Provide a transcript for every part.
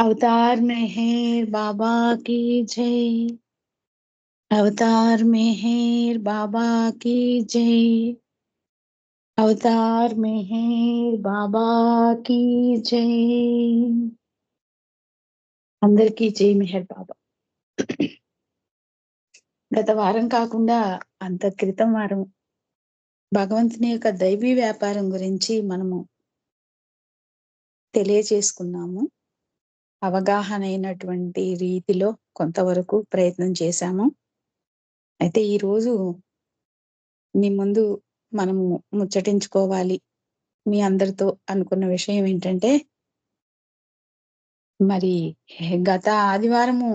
अवतार मेहर बाबा की जय। अवतार मेहर बाबा की जय। अवतार मेहर बाबा की जय। అందరికీ జై మెహర్ బాబా. గత వారం కాకుండా అంత క్రితం వారం భగవంతుని యొక్క దైవీ వ్యాపారం గురించి మనము తెలియచేసుకున్నాము. అవగాహన అయినటువంటి రీతిలో కొంతవరకు ప్రయత్నం చేశాము. అయితే ఈరోజు మీ ముందు మనము ముచ్చటించుకోవాలి మీ అందరితో అనుకున్న విషయం ఏంటంటే, మరి గత ఆదివారము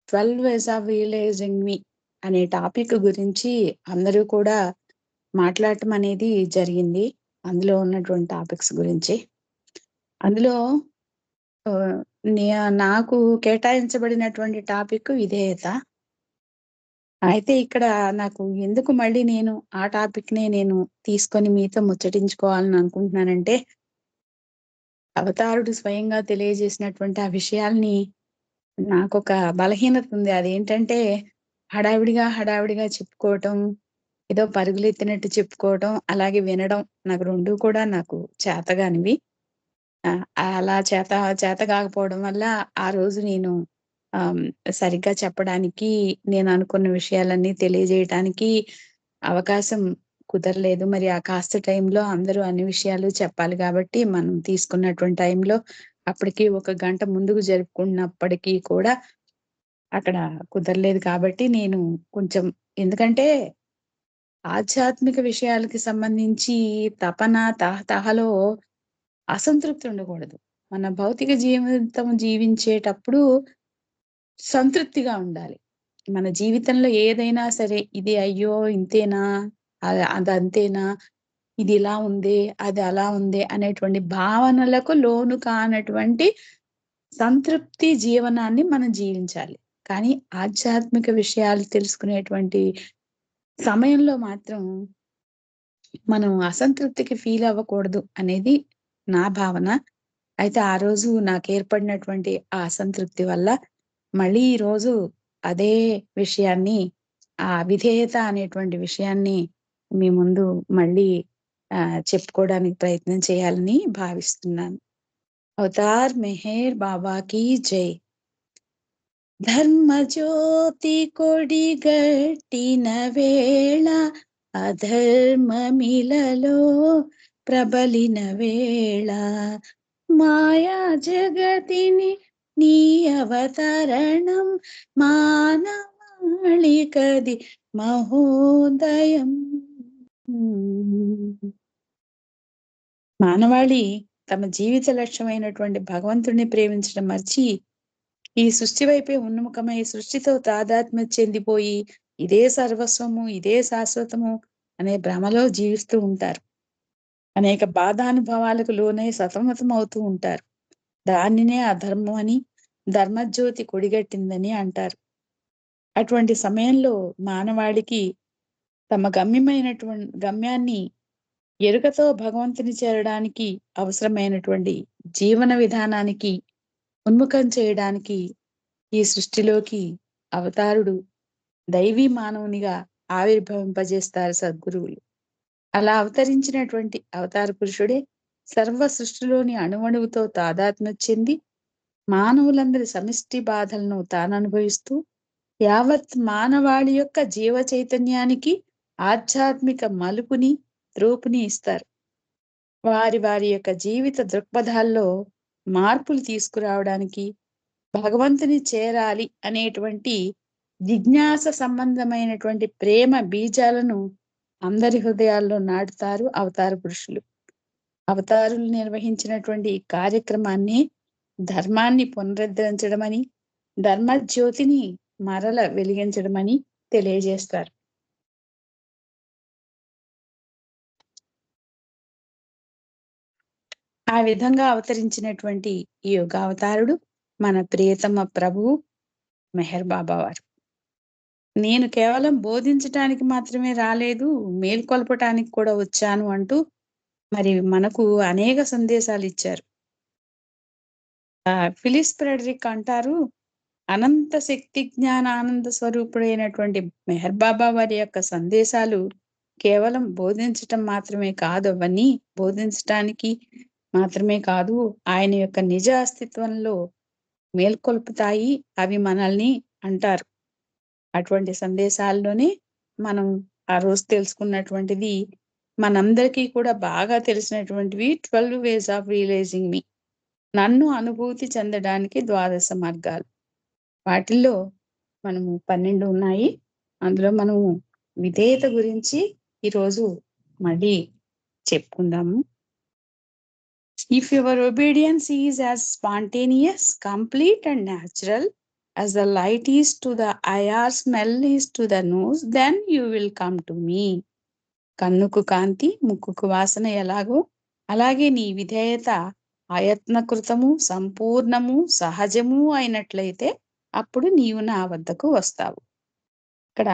12 వేస్ ఆఫ్ రియలైజింగ్ మీ అనే టాపిక్ గురించి అందరూ కూడా మాట్లాడటం అనేది జరిగింది. అందులో ఉన్నటువంటి టాపిక్స్ గురించి. అందులో నాకు కేటాయించబడినటువంటి టాపిక్ విధేయత. అయితే ఇక్కడ నాకు ఎందుకు మళ్ళీ నేను ఆ టాపిక్‌నే నేను తీసుకొని మీతో ముచ్చటించుకోవాలని అనుకుంటున్నానంటే, అవతారుడు స్వయంగా తెలియజేసినటువంటి ఆ విషయాల్ని నాకొక బలహీనత ఉంది. అదేంటంటే హడావిడిగా చెప్పుకోవటం, ఏదో పరుగులెత్తినట్టు చెప్పుకోవటం, అలాగే వినడం. నాకు 2 కూడా చేతగానివి. అలా చేత కాకపోవడం వల్ల ఆ రోజు నేను ఆహ్, సరిగ్గా చెప్పడానికి, నేను అనుకున్న విషయాలన్నీ తెలియజేయటానికి అవకాశం కుదరలేదు. మరి ఆ కాస్త టైంలో అందరూ అన్ని విషయాలు చెప్పాలి కాబట్టి, మనం తీసుకున్నటువంటి టైంలో అప్పటికి ఒక గంట ముందుకు జరుపుకున్నప్పటికీ కూడా అక్కడ కుదరలేదు కాబట్టి నేను కొంచెం, ఎందుకంటే ఆధ్యాత్మిక విషయాలకి సంబంధించి తపన, తహతహలో అసంతృప్తి ఉండకూడదు. మన భౌతిక జీవితం జీవించేటప్పుడు సంతృప్తిగా ఉండాలి. మన జీవితంలో ఏదైనా సరే, ఇది అయ్యో! ఇంతేనా? అదంతేనా? ఇది ఇలా ఉందే, అది అలా ఉందే అనేటువంటి భావనలకు లోను కానటువంటి సంతృప్తి జీవనాన్ని మనం జీవించాలి. కానీ ఆధ్యాత్మిక విషయాలు తెలుసుకునేటువంటి సమయంలో మాత్రం మనం అసంతృప్తికి ఫీల్ అవ్వకూడదు అనేది నా భావన. అయితే ఆ రోజు నాకేర్పడినటువంటి ఆ అసంతృప్తి వల్ల మళ్ళీ ఈరోజు అదే విషయాన్ని, ఆ విధేయత అనేటువంటి విషయాన్ని మీ ముందు మళ్ళీ చెప్పుకోవడానికి ప్రయత్నం చేయాలని భావిస్తున్నాను. అవతార్ మెహర్ బాబాకి జై. ధర్మ జ్యోతి కొడిగట్టిన వేళ అధర్మమిలలో ప్రబలిన వేళ మాయా జగతిని నీ అవతరణం మానవాళికది మహోదయం. మానవాళి తమ జీవిత లక్ష్యమైనటువంటి భగవంతుడిని ప్రేమించడం మర్చి ఈ సృష్టి వైపే ఉన్ముఖమై సృష్టితో తాదాత్మ్యం చెందిపోయి ఇదే సర్వస్వము, ఇదే శాశ్వతము అనే భ్రమలో జీవిస్తూ ఉంటారు. అనేక బాధానుభవాలకు లోనై సతమతం అవుతూ ఉంటారు. దానినే అధర్మం అని, ధర్మజ్యోతి కొడిగట్టిందని అంటారు. అటువంటి సమయంలో మానవాళికి తమ గమ్యాన్ని ఎరుకతో భగవంతుని చేరడానికి అవసరమైనటువంటి జీవన విధానానికి ఉన్ముఖం చేయడానికి ఈ సృష్టిలోకి అవతారుడు దైవీ మానవునిగా ఆవిర్భవింపజేస్తారు సద్గురువులు. అలా అవతరించినటువంటి అవతార పురుషుడే సర్వ సృష్టిలోని అణువణువుతో తాదాత్మ్యం చెంది మానవులందరి సమిష్టి బాధలను తాననుభవిస్తూ యావత్ మానవాళి యొక్క జీవ చైతన్యానికి ఆధ్యాత్మిక మలుపుని, రూపుని ఇస్తారు. వారి యొక్క జీవిత దృక్పథాల్లో మార్పులు తీసుకురావడానికి, భగవంతుని చేరాలి అనేటువంటి జిజ్ఞాస సంబంధమైనటువంటి ప్రేమ బీజాలను అందరి హృదయాల్లో నాటుతారు అవతార పురుషులు. అవతారులు నిర్వహించినటువంటి ఈ కార్యక్రమాన్ని ధర్మాన్ని పునరుద్ధరించడమని, ధర్మజ్యోతిని మరల వెలిగించడమని తెలియజేస్తారు. ఆ విధంగా అవతరించినటువంటి ఈ యుగావతారుడు మన ప్రియతమ ప్రభువు మెహర్ బాబా వారు. నేను కేవలం బోధించటానికి మాత్రమే రాలేదు, మేల్కొల్పటానికి కూడా వచ్చాను అంటూ మరి మనకు అనేక సందేశాలు ఇచ్చారు. ఫిలిస్ ఫ్రెడరిక్ అంటారు, అనంత శక్తి జ్ఞాన ఆనంద స్వరూపుడైనటువంటి మెహర్ బాబా వారి యొక్క సందేశాలు కేవలం బోధించటం మాత్రమే కాదు, అవన్నీ బోధించటానికి మాత్రమే కాదు, ఆయన యొక్క నిజ అస్తిత్వంలో మేల్కొల్పుతాయి. అవి మనల్ని అంటారు. అటువంటి సందేశాల్లోనే మనం ఆ రోజు తెలుసుకున్నటువంటిది మనందరికీ కూడా బాగా తెలిసినటువంటివి 12 ways ఆఫ్ రియలైజింగ్ మీ, నన్ను అనుభూతి చెందడానికి 12 మార్గాలు. వాటిల్లో మనము 12 ఉన్నాయి. అందులో మనము విధేయత గురించి ఈరోజు మళ్ళీ చెప్పుకుందాము. If your obedience is as spontaneous, complete and natural as the light is to the eye or smell is to the nose, then you will come to me. కన్నుకు కాంతి ముక్కుకు వాసన ఎలాగో అలాగే నీ విధేయత ఆయత్నకృతము సంపూర్ణము సహజము అయినట్లయితే అప్పుడు నీవు నా వద్దకు వస్తావు. ఇక్కడ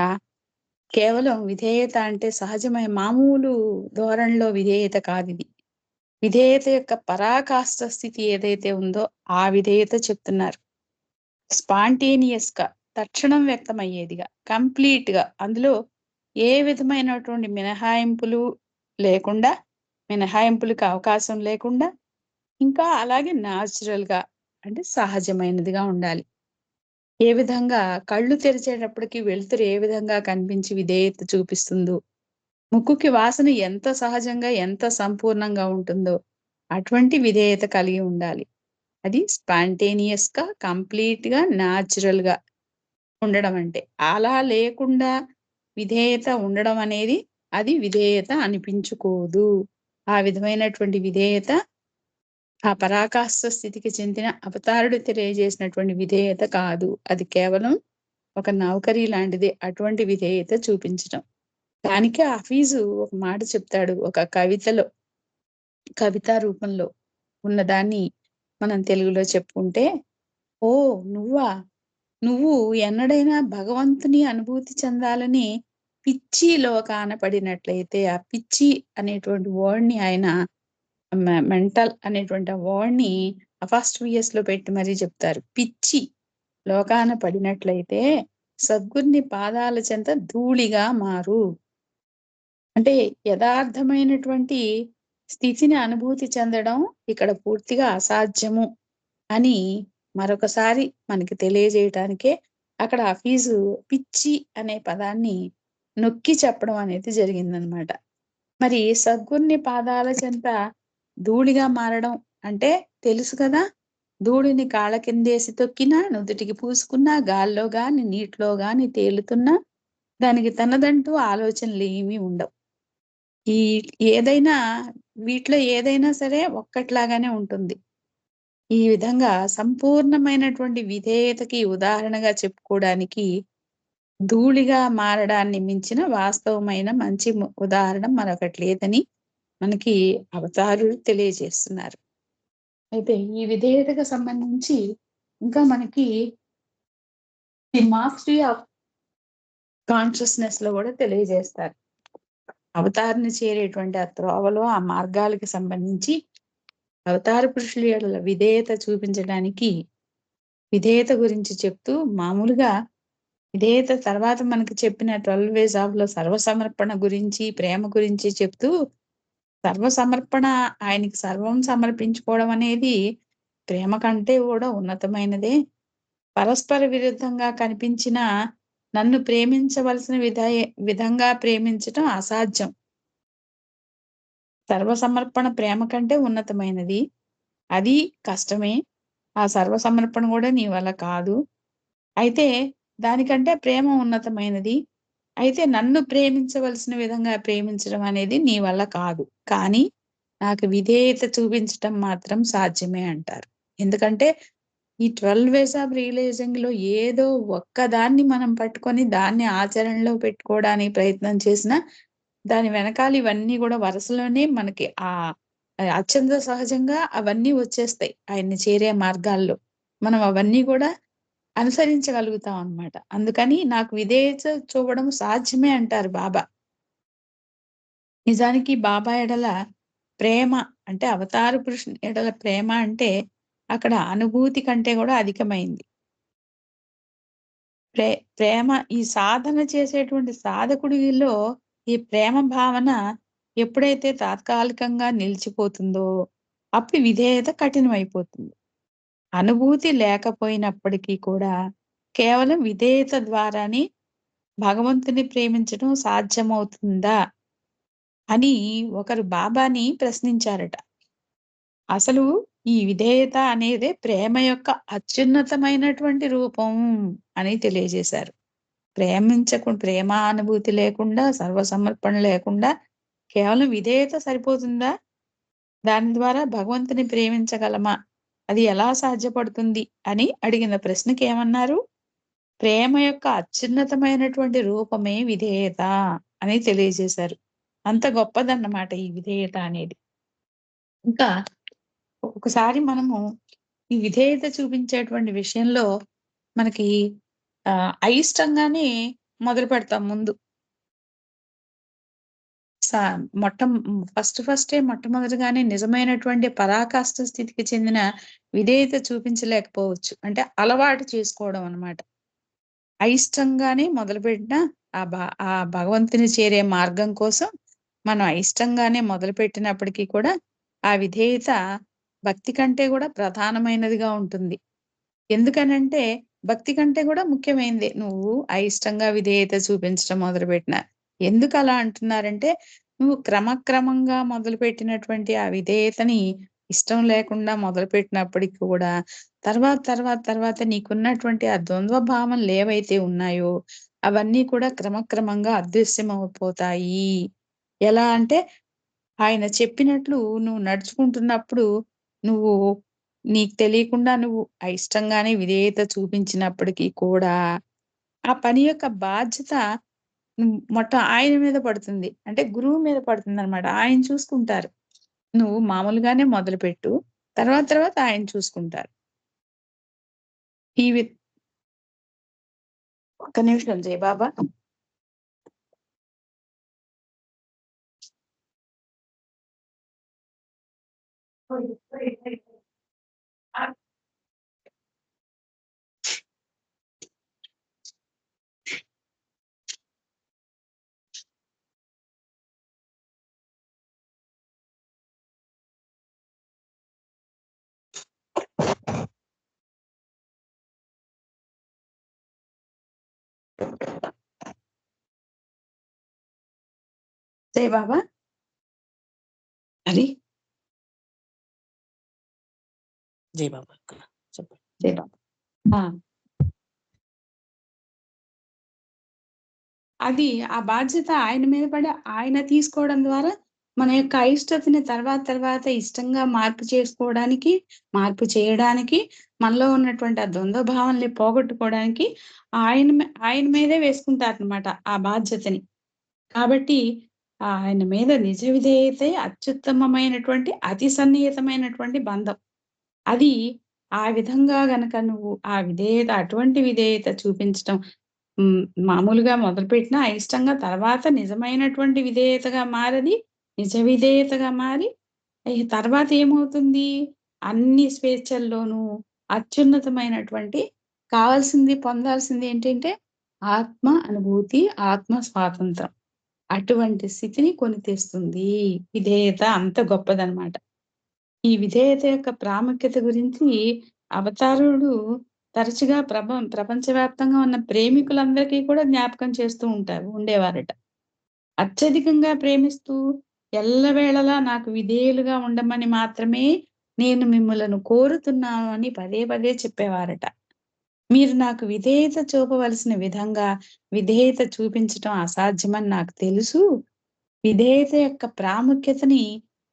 కేవలం విధేయత అంటే సహజమైన మామూలు ధోరణిలో విధేయత కాదు. ఇది విధేయత యొక్క పరాకాష్ఠ స్థితి ఏదైతే ఉందో ఆ విధేయత చెప్తున్నారు. స్పాంటేనియస్ గా, తక్షణం వ్యక్తమయ్యేదిగా, కంప్లీట్ గా, అందులో ఏ విధమైనటువంటి మినహాయింపులు లేకుండా, మినహాయింపులకు అవకాశం లేకుండా, ఇంకా అలాగే న్యాచురల్ గా అంటే సహజమైనదిగా ఉండాలి. ఏ విధంగా కళ్ళు తెరిచేటప్పటికి వెలుతురు ఏ విధంగా కనిపించి విధేయత చూపిస్తుందో, ముక్కుకి వాసన ఎంత సహజంగా ఎంత సంపూర్ణంగా ఉంటుందో అటువంటి విధేయత కలిగి ఉండాలి. అది స్పాంటేనియస్ గా, కంప్లీట్ గా, న్యాచురల్ గా ఉండడం అంటే. అలా లేకుండా విధేయత ఉండడం అనేది అది విధేయత అనిపించుకోదు. ఆ విధమైనటువంటి విధేయత ఆ పరాకాష్ఠ స్థితికి చెందిన అవతారుడు తెలియజేసినటువంటి విధేయత కాదు. అది కేవలం ఒక నౌకరీ లాంటిది. అటువంటి విధేయత చూపించడం. దానికి హఫీజు ఒక మాట చెప్తాడు, ఒక కవితలో, కవితా రూపంలో ఉన్నదాన్ని మనం తెలుగులో చెప్పుకుంటే, ఓ నువ్వా, నువ్వు ఎన్నడైనా భగవంతుని అనుభూతి చెందాలని పిచ్చి లోకాన పడినట్లయితే, ఆ పిచ్చి అనేటువంటి వర్డ్ని ఆయన మెంటల్ అనేటువంటి ఆ వర్డ్ని అపాస్ట్రోఫియస్ లో పెట్టి మరీ చెప్తారు. పిచ్చి లోకాన పడినట్లయితే సద్గురుని పాదాల చెంత ధూళిగా మారు. అంటే యథార్థమైనటువంటి స్థితిని అనుభూతి చెందడం ఇక్కడ పూర్తిగా అసాధ్యము అని మరొకసారి మనకి తెలియజేయటానికే అక్కడ హఫీజు పిచ్చి అనే పదాన్ని నొక్కి చెప్పడం అనేది జరిగిందనమాట. మరి సద్గురుని పాదాల చెంత ధూళిగా మారడం అంటే తెలుసు కదా, ధూళిని కాళ్ళ కిందేసి తొక్కినా, నుదుటికి పూసుకున్నా, గాల్లో గాని నీటిలో గాని తేలుతున్నా దానికి తనదంటూ ఆలోచనలు ఏమీ ఉండవు. ఈ ఏదైనా వీటిలో ఏదైనా సరే ఒక్కట్లాగానే ఉంటుంది. ఈ విధంగా సంపూర్ణమైనటువంటి విధేయతకి ఉదాహరణగా చెప్పుకోవడానికి ధూళిగా మారడాన్ని మించిన వాస్తవమైన మంచి ఉదాహరణ మరొకటి లేదని మనకి అవతారులు తెలియజేస్తున్నారు. అయితే ఈ విధేయతకు సంబంధించి ఇంకా మనకి ది మాస్టరీ ఆఫ్ కాన్షియస్నెస్ లో కూడా తెలియజేస్తారు. అవతారిని చేరేటువంటి ఆ త్రోవలో ఆ మార్గాలకి సంబంధించి అవతార పురుషుల యెడల విధేయత చూపించడానికి విధేయత గురించి చెప్తూ, మామూలుగా విధేయత తర్వాత మనకి చెప్పిన 12 ways ఆఫ్ లో సర్వసమర్పణ గురించి, ప్రేమ గురించి చెప్తూ, సర్వసమర్పణ ఆయనకి సర్వం సమర్పించుకోవడం అనేది ప్రేమ కంటే కూడా ఉన్నతమైనదే. పరస్పర విరుద్ధంగా కనిపించిన నన్ను ప్రేమించవలసిన విధంగా ప్రేమించటం అసాధ్యం. సర్వసమర్పణ ప్రేమ కంటే ఉన్నతమైనది. అది కష్టమే. ఆ సర్వసమర్పణ కూడా నీ వల్ల కాదు. అయితే దానికంటే ప్రేమ ఉన్నతమైనది. అయితే నన్ను ప్రేమించవలసిన విధంగా ప్రేమించడం అనేది నీ వల్ల కాదు. కానీ నాకు విధేయత చూపించటం మాత్రం సాధ్యమే అంటారు. ఎందుకంటే ఈ 12 ways ఆఫ్ రియలైజింగ్ లో ఏదో ఒక్కదాన్ని మనం పట్టుకొని దాన్ని ఆచరణలో పెట్టుకోవడానికి ప్రయత్నం చేసినా దాని వెనకాల ఇవన్నీ కూడా వరుసలోనే మనకి అత్యంత సహజంగా అవన్నీ వచ్చేస్తాయి. ఆయన్ని చేరే మార్గాల్లో మనం అవన్నీ కూడా అనుసరించగలుగుతాం అన్నమాట. అందుకని నాకు విధేయత చూపడం సాధ్యమే అంటారు బాబా. నిజానికి బాబా ఎడల ప్రేమ అంటే, అవతార పురుషుని ఎడల ప్రేమ అంటే అక్కడ అనుభూతి కంటే గూడా అధికమైంది. ప్రే ప్రేమ ఈ సాధన చేసేటువంటి సాధకుడిలో ఈ ప్రేమ భావన ఎప్పుడైతే తాత్కాలికంగా నిలిచిపోతుందో, అప్పుడు విధేయత కఠినమైపోతుంది. అనుభూతి లేకపోయినప్పటికీ కూడా కేవలం విధేయత ద్వారానే భగవంతుని ప్రేమించడం సాధ్యమవుతుందా? అని ఒకరు బాబాని ప్రశ్నించారట. అసలు ఈ విధేయత అనేదే ప్రేమ యొక్క అత్యున్నతమైనటువంటి రూపం అని తెలియజేశారు. ప్రేమానుభూతి లేకుండా, సర్వసమర్పణ లేకుండా కేవలం విధేయత సరిపోతుందా? దాని ద్వారా భగవంతుని ప్రేమించగలమా? అది ఎలా సాధ్యపడుతుంది? అని అడిగిన ప్రశ్నకేమన్నారు? ప్రేమ యొక్క అత్యున్నతమైనటువంటి రూపమే విధేయత అని తెలియజేశారు. అంత గొప్పదన్నమాట ఈ విధేయత అనేది. ఇంకా ఒక్కొక్కసారి మనము ఈ విధేయత చూపించేటువంటి విషయంలో మనకి అయిష్టంగానే మొదలుపెడతాం ముందు. సా మొట్టమొదటిగానే నిజమైనటువంటి పరాకాష్ఠ స్థితికి చెందిన విధేయత చూపించలేకపోవచ్చు. అంటే అలవాటు చేసుకోవడం అన్నమాట. అయిష్టంగానే మొదలుపెట్టిన ఆ భగవంతుని చేరే మార్గం కోసం మనం అయిష్టంగానే మొదలుపెట్టినప్పటికీ కూడా ఆ విధేయత భక్తి కంటే గూడా ప్రధానమైనదిగా ఉంటుంది. ఎందుకనంటే భక్తి కంటే గూడా ముఖ్యమైనదే. నువ్వు అయిష్టంగా విధేయత చూపించడం మొదలుపెట్టినా. ఎందుకలా అంటున్నారంటే, నువ్వు క్రమక్రమంగా మొదలుపెట్టినటువంటి ఆ విధేయతని ఇష్టం లేకుండా మొదలుపెట్టినప్పటికి కూడా తర్వాత నీకున్నటువంటి ఆ ద్వంద్వ భావనలేవైతే ఉన్నాయో, అవన్నీ కూడా క్రమక్రమంగా అదృశ్యమైపోతాయి. ఎలా అంటే, ఆయన చెప్పినట్లు నువ్వు నడుచుకుంటున్నప్పుడు, నువ్వు నీకు తెలియకుండా నువ్వు అయిష్టంగానే విధేయత చూపించినప్పటికీ కూడా, ఆ పని యొక్క బాధ్యత మొత్తం ఆయన మీద పడుతుంది. అంటే గురువు మీద పడుతుందనమాట. ఆయన చూసుకుంటారు. నువ్వు మామూలుగానే మొదలుపెట్టు. తర్వాత ఆయన చూసుకుంటారు. ఈ వి ఒక్క నిమిషం జయబాబా. జయబాబా. అది జయబాబా. చెప్పండి. జయబాబా. ఆ! అది ఆ బాధ్యత ఆయన మీద పడి ఆయన తీసుకోవడం ద్వారా మన యొక్క అయిష్టతని తర్వాత ఇష్టంగా మార్పు చేయడానికి, మనలో ఉన్నటువంటి ఆ ద్వంద్వ భావనల్ని పోగొట్టుకోవడానికి ఆయన మీదే వేసుకుంటారనమాట ఆ బాధ్యతని. కాబట్టి ఆయన మీద నిజ విధేయతే అత్యుత్తమమైనటువంటి, అతి సన్నిహితమైనటువంటి బంధం. అది ఆ విధంగా గనక నువ్వు అటువంటి విధేయత చూపించటం మామూలుగా మొదలుపెట్టినా అయిష్టంగా తర్వాత నిజమైనటువంటి విధేయతగా మారది. నిజ విధేయతగా మారి తర్వాత ఏమవుతుంది? అన్ని స్వేచ్ఛల్లోనూ అత్యున్నతమైనటువంటి కావాల్సింది పొందాల్సింది ఏంటంటే ఆత్మ అనుభూతి, ఆత్మ స్వాతంత్రం. అటువంటి స్థితిని కొని తెస్తుంది. విధేయత అంత గొప్పదనమాట. ఈ విధేయత యొక్క ప్రాముఖ్యత గురించి అవతారుడు తరచుగా ప్రపంచవ్యాప్తంగా ఉన్న ప్రేమికులందరికీ కూడా జ్ఞాపకం చేస్తూ ఉండేవారట. అత్యధికంగా ప్రేమిస్తూ ఎల్లవేళలా నాకు విధేయులుగా ఉండమని మాత్రమే నేను మిమ్ములను కోరుతున్నాను అని పదే చెప్పేవారట. మీరు నాకు విధేయత చూపవలసిన విధంగా విధేయత చూపించటం అసాధ్యమని నాకు తెలుసు. విధేయత యొక్క ప్రాముఖ్యతని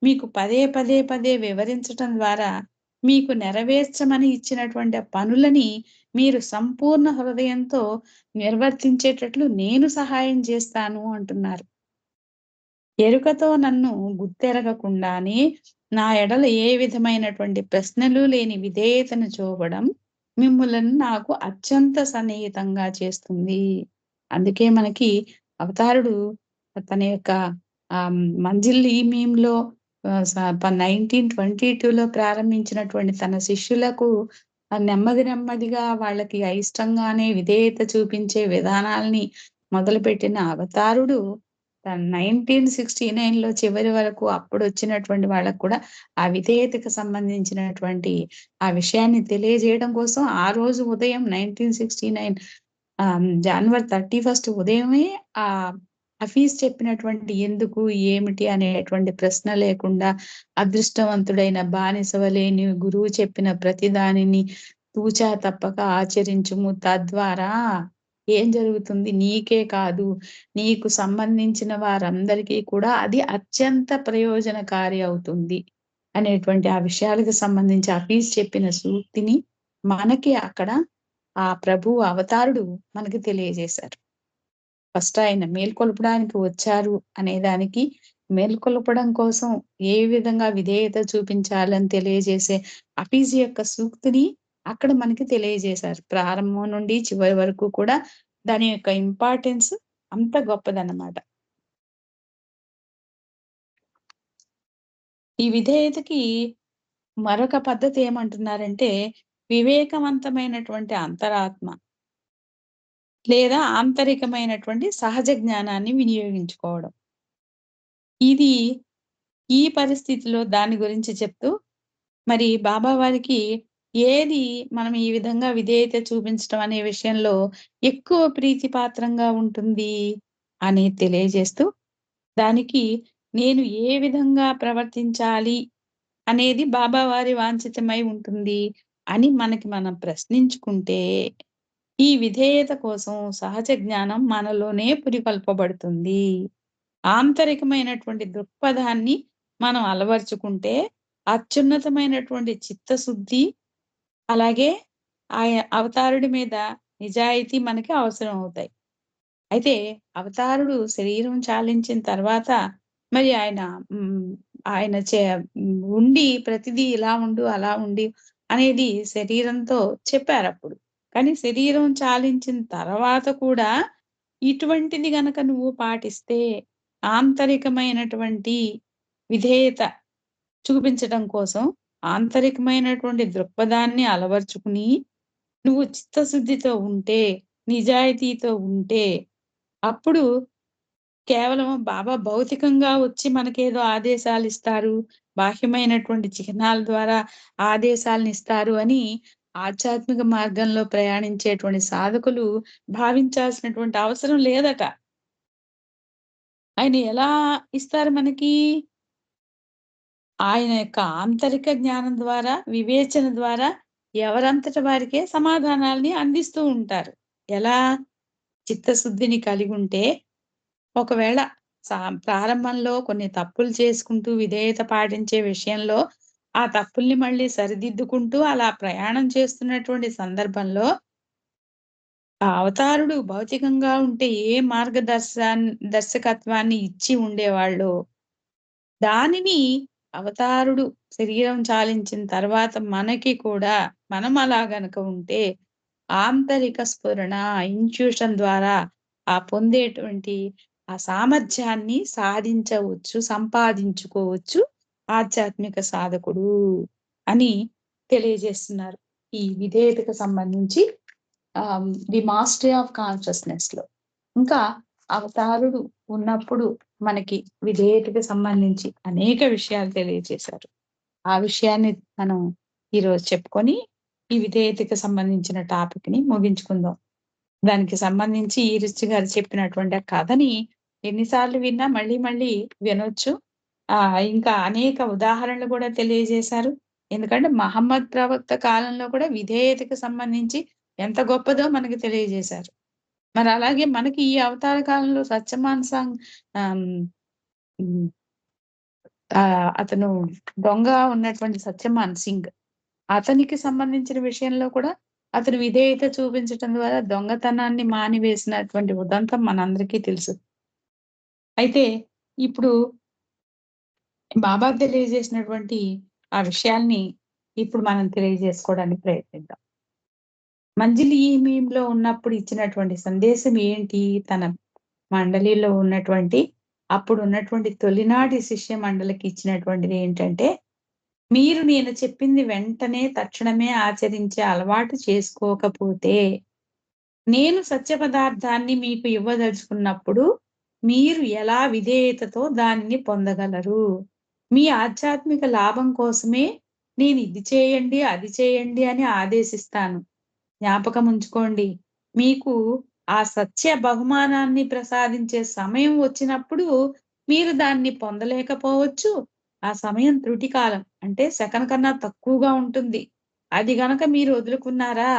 మీకు పదే వివరించటం ద్వారా మీకు నెరవేర్చమని ఇచ్చినటువంటి ఆ పనులని మీరు సంపూర్ణ హృదయంతో నిర్వర్తించేటట్లు నేను సహాయం చేస్తాను అంటున్నారు. ఎరుకతో నన్ను గుర్తెరగకుండానే నా ఎడల ఏ విధమైనటువంటి ప్రశ్నలు లేని విధేయతను చూపడం మిమ్ములను నాకు అత్యంత సన్నిహితంగా చేస్తుంది. అందుకే మనకి అవతారుడు తన యొక్క మంజిల్ ఈ మీమ్‌లో 1922లో ప్రారంభించినటువంటి తన శిష్యులకు నెమ్మదిగా వాళ్ళకి అయిష్టంగానే విధేయత చూపించే విధానాల్ని మొదలుపెట్టిన అవతారుడు 1969లో చివరి వరకు అప్పుడొచ్చినటువంటి వాళ్ళకి కూడా ఆ విధేయతకు సంబంధించినటువంటి ఆ విషయాన్ని తెలియజేయడం కోసం ఆ రోజు ఉదయం 1969 జనవరి 31 ఉదయమే ఆ హఫీజ్ చెప్పినటువంటి ఎందుకు, ఏమిటి అనేటువంటి ప్రశ్న లేకుండా అదృష్టవంతుడైన బానిస వలె నీవు గురువు చెప్పిన ప్రతి దానిని తూచా తప్పక ఆచరించుము. తద్వారా ఏం జరుగుతుంది? నీకే కాదు, నీకు సంబంధించిన వారందరికీ కూడా అది అత్యంత ప్రయోజనకారి అవుతుంది అనేటువంటి ఆ విషయాలకు సంబంధించి హఫీజ్ చెప్పిన సూక్తిని మనకి అక్కడ ఆ ప్రభువు అవతారుడు మనకి తెలియజేశారు. ఫస్ట్ ఆయన మేల్కొల్పడానికి వచ్చారు అనే దానికి, మేల్కొల్పడం కోసం ఏ విధంగా విధేయత చూపించాలని తెలియజేసే హఫీజ్ యొక్క సూక్తిని అక్కడ మనకి తెలియజేశారు. ప్రారంభం నుండి చివరి వరకు కూడా దాని యొక్క ఇంపార్టెన్స్ అంత గొప్పదన్నమాట. ఈ విధేయతకి మరొక పద్ధతి ఏమంటున్నారంటే, వివేకవంతమైనటువంటి అంతరాత్మ లేదా ఆంతరికమైనటువంటి సహజ జ్ఞానాన్ని వినియోగించుకోవడం. ఇది ఈ పరిస్థితిలో దాని గురించి చెప్తూ, మరి బాబా వారికి ఏది మనం ఈ విధంగా విధేయత చూపించడం అనే విషయంలో ఎక్కువ ప్రీతిపాత్రంగా ఉంటుంది అని తెలియజేస్తూ, దానికి నేను ఏ విధంగా ప్రవర్తించాలి అనేది బాబా వారి వాంఛితమై ఉంటుంది అని మనకి మనం ప్రశ్నించుకుంటే, ఈ విధేయత కోసం సహజ జ్ఞానం మనలోనే పురికొల్పబడుతుంది. ఆంతరికమైనటువంటి దృక్పథాన్ని మనం అలవరుచుకుంటే అత్యున్నతమైనటువంటి చిత్తశుద్ధి, అలాగే అవతారుడి మీద నిజాయితీ మనకి అవసరం అవుతాయి. అయితే అవతారుడు శరీరం చాలించిన తర్వాత మరి ఆయన ఉండి ప్రతిదీ ఇలా ఉండు, అలా ఉండి అనేది శరీరంతో చెప్పారప్పుడు. కానీ శరీరం చాలించిన తర్వాత కూడా ఇటువంటిది గనక నువ్వు పాటిస్తే ఆంతరికమైనటువంటి విధేయత చూపించడం కోసం ఆంతరికమైనటువంటి దృక్పథాన్ని అలవర్చుకుని నువ్వు చిత్తశుద్ధితో ఉంటే, నిజాయితీతో ఉంటే, అప్పుడు కేవలం బాబా భౌతికంగా వచ్చి మనకేదో ఆదేశాలిస్తారు, బాహ్యమైనటువంటి చిహ్నాల ద్వారా ఆదేశాలనిస్తారు అని ఆధ్యాత్మిక మార్గంలో ప్రయాణించేటువంటి సాధకులు భావించాల్సినటువంటి అవసరం లేదట. ఆయన ఎలా ఇస్తారు మనకి? ఆయన యొక్క ఆంతరిక జ్ఞానం ద్వారా, వివేచన ద్వారా ఎవరంతట వారికే సమాధానాల్ని అందిస్తూ ఉంటారు. ఎలా? చిత్తశుద్ధిని కలిగుంటే, ఒకవేళ ప్రారంభంలో కొన్ని తప్పులు చేసుకుంటూ విధేయత పాటించే విషయంలో ఆ తప్పుల్ని మళ్ళీ సరిదిద్దుకుంటూ అలా ప్రయాణం చేస్తున్నటువంటి సందర్భంలో ఆ అవతారుడు భౌతికంగా ఉంటే ఏ దర్శకత్వాన్ని ఇచ్చి ఉండేవాళ్ళో దానిని అవతారుడు శరీరం చాలించిన తర్వాత మనకి కూడా మనం అలా గనక ఉంటే ఆంతరిక స్ఫురణ, ఇంట్యూషన్ ద్వారా ఆ పొందేటువంటి ఆ సామర్థ్యాన్ని సాధించవచ్చు, సంపాదించుకోవచ్చు ఆధ్యాత్మిక సాధకుడు అని తెలియజేస్తున్నారు. ఈ విధేయతకు సంబంధించి ది మాస్టరీ ఆఫ్ కాన్షియస్నెస్ లో. ఇంకా అవతారుడు ఉన్నప్పుడు మనకి విధేయతకు సంబంధించి అనేక విషయాలు తెలియజేశారు. ఆ విషయాన్ని మనం ఈరోజు చెప్పుకొని ఈ విధేయతకు సంబంధించిన టాపిక్ ని ముగించుకుందాం. దానికి సంబంధించి ఈరిచి గారు చెప్పినటువంటి కథని ఎన్నిసార్లు విన్నా మళ్ళీ మళ్ళీ వినొచ్చు. ఇంకా అనేక ఉదాహరణలు కూడా తెలియజేశారు. ఎందుకంటే మహమ్మద్ ప్రవక్త కాలంలో కూడా విధేయతకు సంబంధించి ఎంత గొప్పదో మనకి తెలియజేశారు. మరి అలాగే మనకి ఈ అవతార కాలంలో సత్యమాన్ సాంగ్ అతను దొంగ ఉన్నటువంటి సత్యమాన్ సింగ్, అతనికి సంబంధించిన విషయంలో కూడా అతను విధేయత చూపించటం ద్వారా దొంగతనాన్ని మానివేసినటువంటి ఉదంతం మనందరికీ తెలుసు. అయితే ఇప్పుడు బాబా తెలియజేసినటువంటి ఆ విషయాల్ని ఇప్పుడు మనం తెలియజేసుకోవడానికి ప్రయత్నిద్దాం. మంజిలీలో ఉన్నప్పుడు ఇచ్చినటువంటి సందేశం ఏంటి? తన మండలిలో ఉన్నటువంటి అప్పుడు ఉన్నటువంటి తొలినాటి శిష్య మండలికి ఇచ్చినటువంటిది ఏంటంటే, మీరు నేను చెప్పింది వెంటనే తక్షణమే ఆచరించే అలవాటు చేసుకోకపోతే, నేను సత్య పదార్థాన్ని మీకు ఇవ్వదలుచుకున్నప్పుడు, మీరు ఎలా విధేయతతో దానిని పొందగలరు? మీ ఆధ్యాత్మిక లాభం కోసమే నేను ఇది చేయండి, అది చేయండి అని ఆదేశిస్తాను. జ్ఞాపకం ఉంచుకోండి. మీకు ఆ సత్య బహుమానాన్ని ప్రసాదించే సమయం వచ్చినప్పుడు మీరు దాన్ని పొందలేకపోవచ్చు. ఆ సమయం త్రుటి కాలం. అంటే సెకను కన్నా తక్కువగా ఉంటుంది. అది గనక మీరు వదులుకున్నారా,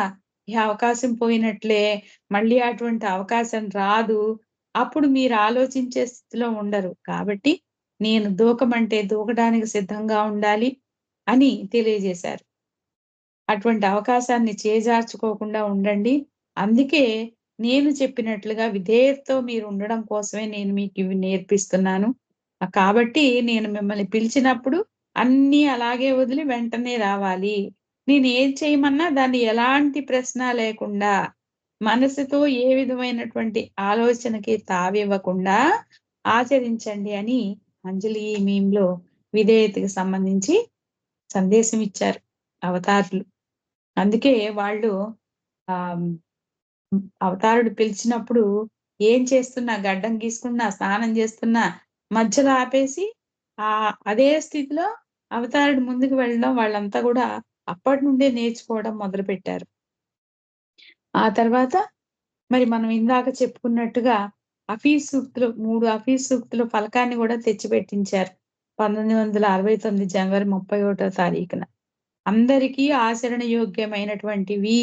ఈ అవకాశం పోయినట్లే. మళ్ళీ అటువంటి అవకాశం రాదు. అప్పుడు మీరు ఆలోచించే స్థితిలో ఉండరు. కాబట్టి నేను దూకమంటే దూకడానికి సిద్ధంగా ఉండాలి అని తెలియజేశారు. అటువంటి అవకాశాన్ని చేజార్చుకోకుండా ఉండండి. అందుకే నేను చెప్పినట్లుగా విధేయతతో మీరు ఉండడం కోసమే నేను మీకివి నేర్పిస్తున్నాను. కాబట్టి నేను మిమ్మల్ని పిలిచినప్పుడు అన్నీ అలాగే వదిలి వెంటనే రావాలి. నేనేది చేయమన్నా దాన్ని ఎలాంటి ప్రశ్న లేకుండా, మనసుతో ఏ విధమైనటువంటి ఆలోచనకి తావివ్వకుండా ఆచరించండి అని అంజలి మీమ్‌లో విధేయతకి సంబంధించి సందేశం ఇచ్చారు అవతారులు. అందుకే వాళ్ళు ఆహ్, అవతారుడు పిలిచినప్పుడు ఏం చేస్తున్నా, గడ్డం గీసుకున్నా, స్నానం చేస్తున్నా మధ్యలో ఆపేసి అదే స్థితిలో అవతారుడు ముందుకు వెళ్ళడం వాళ్ళంతా గూడా అప్పటి నుండే నేర్చుకోవడం మొదలుపెట్టారు. ఆ తర్వాత మరి మనం ఇందాక చెప్పుకున్నట్టుగా హఫీజ్ సూక్తులు 3 హఫీజ్ సూక్తుల ఫలకాన్ని గూడా తెచ్చిపెట్టించారు. 1969 జనవరి 31 తారీఖున. అందరికీ ఆచరణ యోగ్యమైనటువంటివి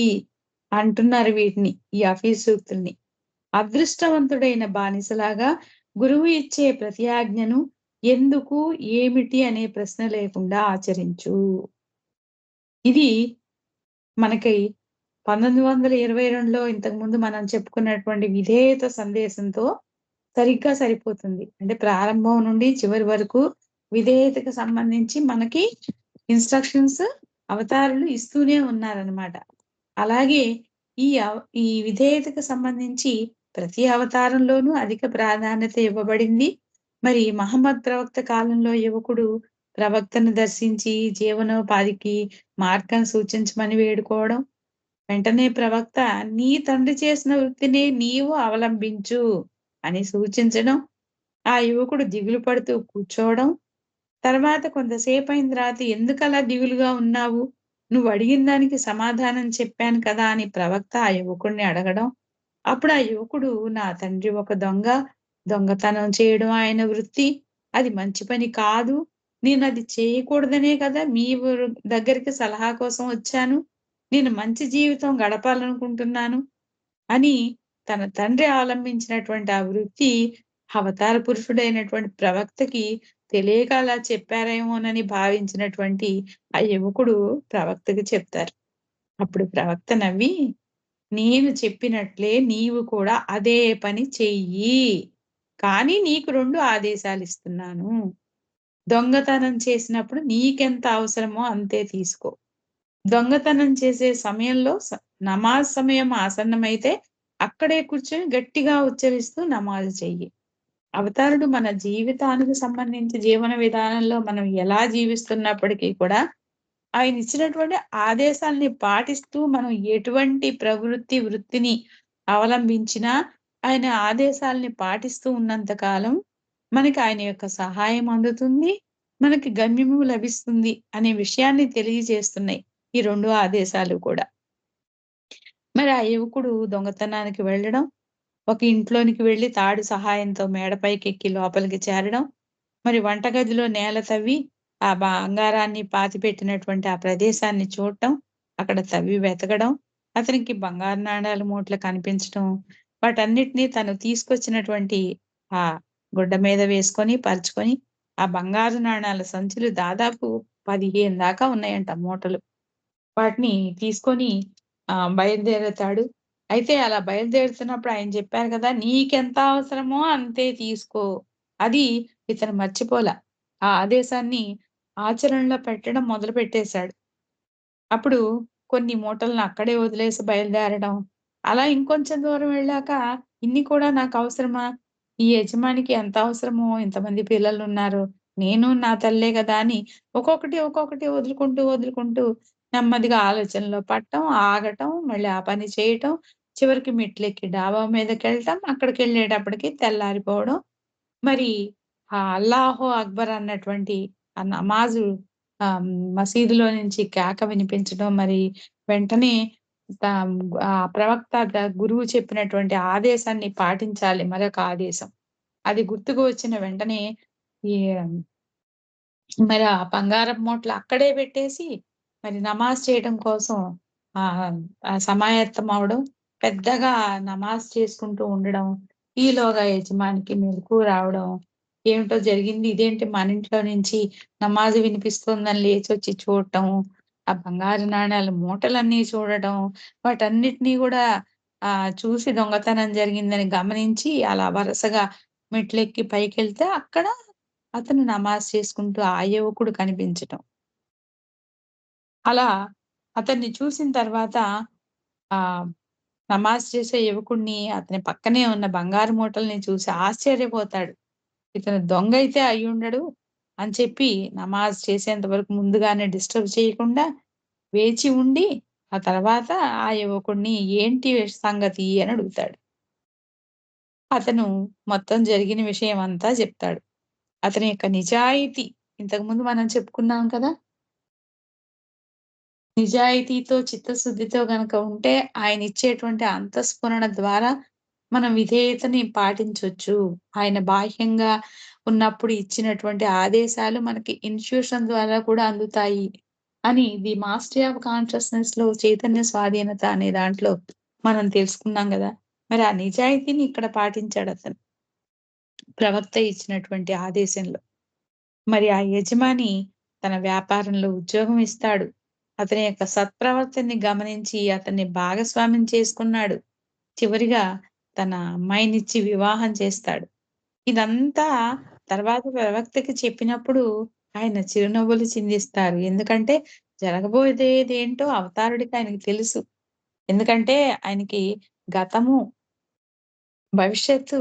అంటున్నారు వీటిని. ఈ హఫీజ్ సూక్తుల్ని. అదృష్టవంతుడైన బానిసలాగా గురువు ఇచ్చే ప్రతి ఆజ్ఞను ఎందుకు, ఏమిటి అనే ప్రశ్న లేకుండా ఆచరించు. ఇది మనకి 1922లో ఇంతకుముందు మనం చెప్పుకున్నటువంటి విధేయత సందేశంతో సరిగ్గా సరిపోతుంది. అంటే ప్రారంభం నుండి చివరి వరకు విధేయతకు సంబంధించి మనకి ఇన్‌స్ట్రక్షన్స్ అవతారులు ఇస్తూనే ఉన్నారనమాట. అలాగే ఈ విధేయతకు సంబంధించి ప్రతి అవతారంలోనూ అధిక ప్రాధాన్యత ఇవ్వబడింది. మరి మహమ్మద్ ప్రవక్త కాలంలో యువకుడు ప్రవక్తను దర్శించి జీవనోపాధికి మార్గం సూచించమని వేడుకోవడం. వెంటనే ప్రవక్త నీ తండ్రి చేసిన వృత్తినే నీవు అవలంబించు అని సూచించడం. ఆ యువకుడు దిగులు పడుతూ కూర్చోవడం. తర్వాత కొంతసేపయిన తర్వాత ఎందుకలా దిగులుగా ఉన్నావు? నువ్వడిగిన దానికి సమాధానం చెప్పాను కదా! అని ప్రవక్త ఆ యువకుడిని అడగడం. అప్పుడు ఆ యువకుడు నా తండ్రి ఒక దొంగ. దొంగతనం చేయడం ఆయన వృత్తి. అది మంచి పని కాదు. నేనది చేయకూడదనే కదా మీ దగ్గరికి సలహా కోసం వచ్చాను. నేను మంచి జీవితం గడపాలనుకుంటున్నాను అని తన తండ్రి అవలంబించినటువంటి ఆ వృత్తి అవతార పురుషుడైనటువంటి ప్రవక్తకి తెలియక అలా చెప్పారేమోనని భావించినటువంటి ఆ యువకుడు ప్రవక్తకి చెప్తారు. అప్పుడు ప్రవక్త నవ్వి, "నేను చెప్పినట్లే నీవు కూడా అదే పని చెయ్యి. కానీ నీకు 2 ఆదేశాలిస్తున్నాను. దొంగతనం చేసినప్పుడు నీకెంత అవసరమో అంతే తీసుకో. దొంగతనం చేసే సమయంలో నమాజ్ సమయం ఆసన్నమైతే అక్కడే కూర్చొని గట్టిగా ఉచ్చరిస్తూ నమాజు చెయ్యి." అవతారుడు మన జీవితానికి సంబంధించి జీవన విధానంలో మనం ఎలా జీవిస్తున్నప్పటికీ కూడా ఆయన ఇచ్చినటువంటి ఆదేశాల్ని పాటిస్తూ మనం ఎటువంటి వృత్తిని అవలంబించినా ఆయన ఆదేశాల్ని పాటిస్తూ ఉన్నంత కాలం మనకి ఆయన యొక్క సహాయం అందుతుంది. మనకి గమ్యము లభిస్తుంది అనే విషయాన్ని తెలియజేస్తున్నాయి ఈ 2 ఆదేశాలు కూడా. మరి ఆ యువకుడు దొంగతనానికి వెళ్ళడం, ఒక ఇంట్లోనికి వెళ్లి తాడు సహాయంతో మేడ పైకెక్కి లోపలికి చేరడం, మరి వంటగదిలో నేల తవ్వి ఆ బంగారాన్ని పాతిపెట్టినటువంటి ఆ ప్రదేశాన్ని చూడటం, అక్కడ తవ్వి వెతకడం, అతనికి బంగారు నాణాల మూటలు కనిపించడం, వాటన్నిటిని తను తీసుకొచ్చినటువంటి ఆ గుడ్డ మీద వేసుకొని, పరుచుకొని, ఆ బంగారు నాణాల సంచులు దాదాపు 15 దాకా ఉన్నాయంట మూటలు. వాటిని తీసుకొని బయలుదేరతాడు. అయితే అలా బయలుదేరుతున్నప్పుడు ఆయన చెప్పారు కదా! నీకెంత అవసరమో అంతే తీసుకో. అది ఇతను మర్చిపోలా. ఆ ఆదేశాన్ని ఆచరణలో పెట్టడం మొదలుపెట్టేశాడు. అప్పుడు కొన్ని మూటలను అక్కడే వదిలేసి బయలుదేరడం. అలా ఇంకొంచెం దూరం వెళ్ళాక ఇన్ని కూడా నాకవసరమా? ఈ యజమానికి ఎంత అవసరమో ఇంతమంది పిల్లలున్నారు. నేను నా తల్లే గదా! అని ఒక్కొక్కటి వదులుకుంటూ నెమ్మదిగా ఆలోచనలో పడటం, ఆగటం, మళ్ళీ ఆ పని చేయటం, చివరికి మెట్లెక్కి డాబా మీదకెళ్ళటం, అక్కడికెళ్ళేటప్పటికి తెల్లారిపోవడం. మరి ఆ అల్లాహు అక్బర్ అన్నటువంటి ఆ నమాజు మసీదులో నుంచి కేక వినిపించడం, మరి వెంటనే ఆ ప్రవక్త గురువు చెప్పినటువంటి ఆదేశాన్ని పాటించాలి మరొక ఆదేశం. అది గుర్తుకు వచ్చిన వెంటనే ఈ మరి ఆ బంగారపు మూటలు అక్కడే పెట్టేసి, మరి నమాజ్ చేయడం కోసం సమాయత్తం అవ్వడం, పెద్దగా నమాజ్ చేసుకుంటూ ఉండడం. ఈలోగా యజమానికి మెలుకువ రావడం. ఏమిటో జరిగింది. ఇదేంటి మన ఇంట్లో నుంచి నమాజ్ వినిపిస్తోందని లేచొచ్చి చూడటం. ఆ బంగారు నాణేల మూటలన్నీ చూడటం. వాటన్నిటిని గూడా చూసి దొంగతనం జరిగిందని గమనించి అలా వరుసగా మెట్లెక్కి పైకెళ్తే అక్కడ అతను నమాజ్ చేసుకుంటూ ఆ యువకుడు కనిపించటం. అలా అతన్ని చూసిన తర్వాత ఆహ్, నమాజ్ చేసే యువకుడిని అతని పక్కనే ఉన్న బంగారు మూటల్ని చూసి ఆశ్చర్యపోతాడు. ఇతను దొంగైతే అయ్యుండడు అని చెప్పి నమాజ్ చేసేంత వరకు ముందుగానే డిస్టర్బ్ చేయకుండా వేచి ఉండి, ఆ తర్వాత ఆ యువకుడిని ఏంటి సంగతి అని అడుగుతాడు. అతను మొత్తం జరిగిన విషయం అంతా చెప్తాడు. అతని యొక్క నిజాయితీ ఇంతకుముందు మనం చెప్పుకున్నాం కదా! నిజాయితీతో, చిత్తశుద్ధితో గనక ఉంటే ఆయనిచ్చేటువంటి అంతఃస్ఫురణ ద్వారా మనం విధేయతని పాటించొచ్చు. ఆయన బాహ్యంగా ఉన్నప్పుడు ఇచ్చినటువంటి ఆదేశాలు మనకి ఇన్‌ట్యూషన్ ద్వారా కూడా అందుతాయి అని ది మాస్టరీ ఆఫ్ కాన్షియస్‌నెస్‌లో చైతన్య స్వాధీనత అనే దాంట్లో మనం తెలుసుకున్నాం గదా! మరి ఆ నిజాయితీని ఇక్కడ పాటించాడతను. ప్రవక్త ఇచ్చినటువంటి ఆదేశంలో. మరి ఆ యజమాని తన వ్యాపారంలో ఉద్యోగం ఇస్తాడు. అతని యొక్క సత్ప్రవర్తనని గమనించి అతన్ని భాగస్వామ్యం చేసుకున్నాడు. చివరిగా తన అమ్మాయినిచ్చి వివాహం చేస్తాడు. ఇదంతా తర్వాత ప్రవక్తకి చెప్పినప్పుడు ఆయన చిరునవ్వులు చిందిస్తారు. ఎందుకంటే జరగబోయేదేంటో అవతారుడికి ఆయనకి తెలుసు. ఎందుకంటే ఆయనకి గతము, భవిష్యత్తు,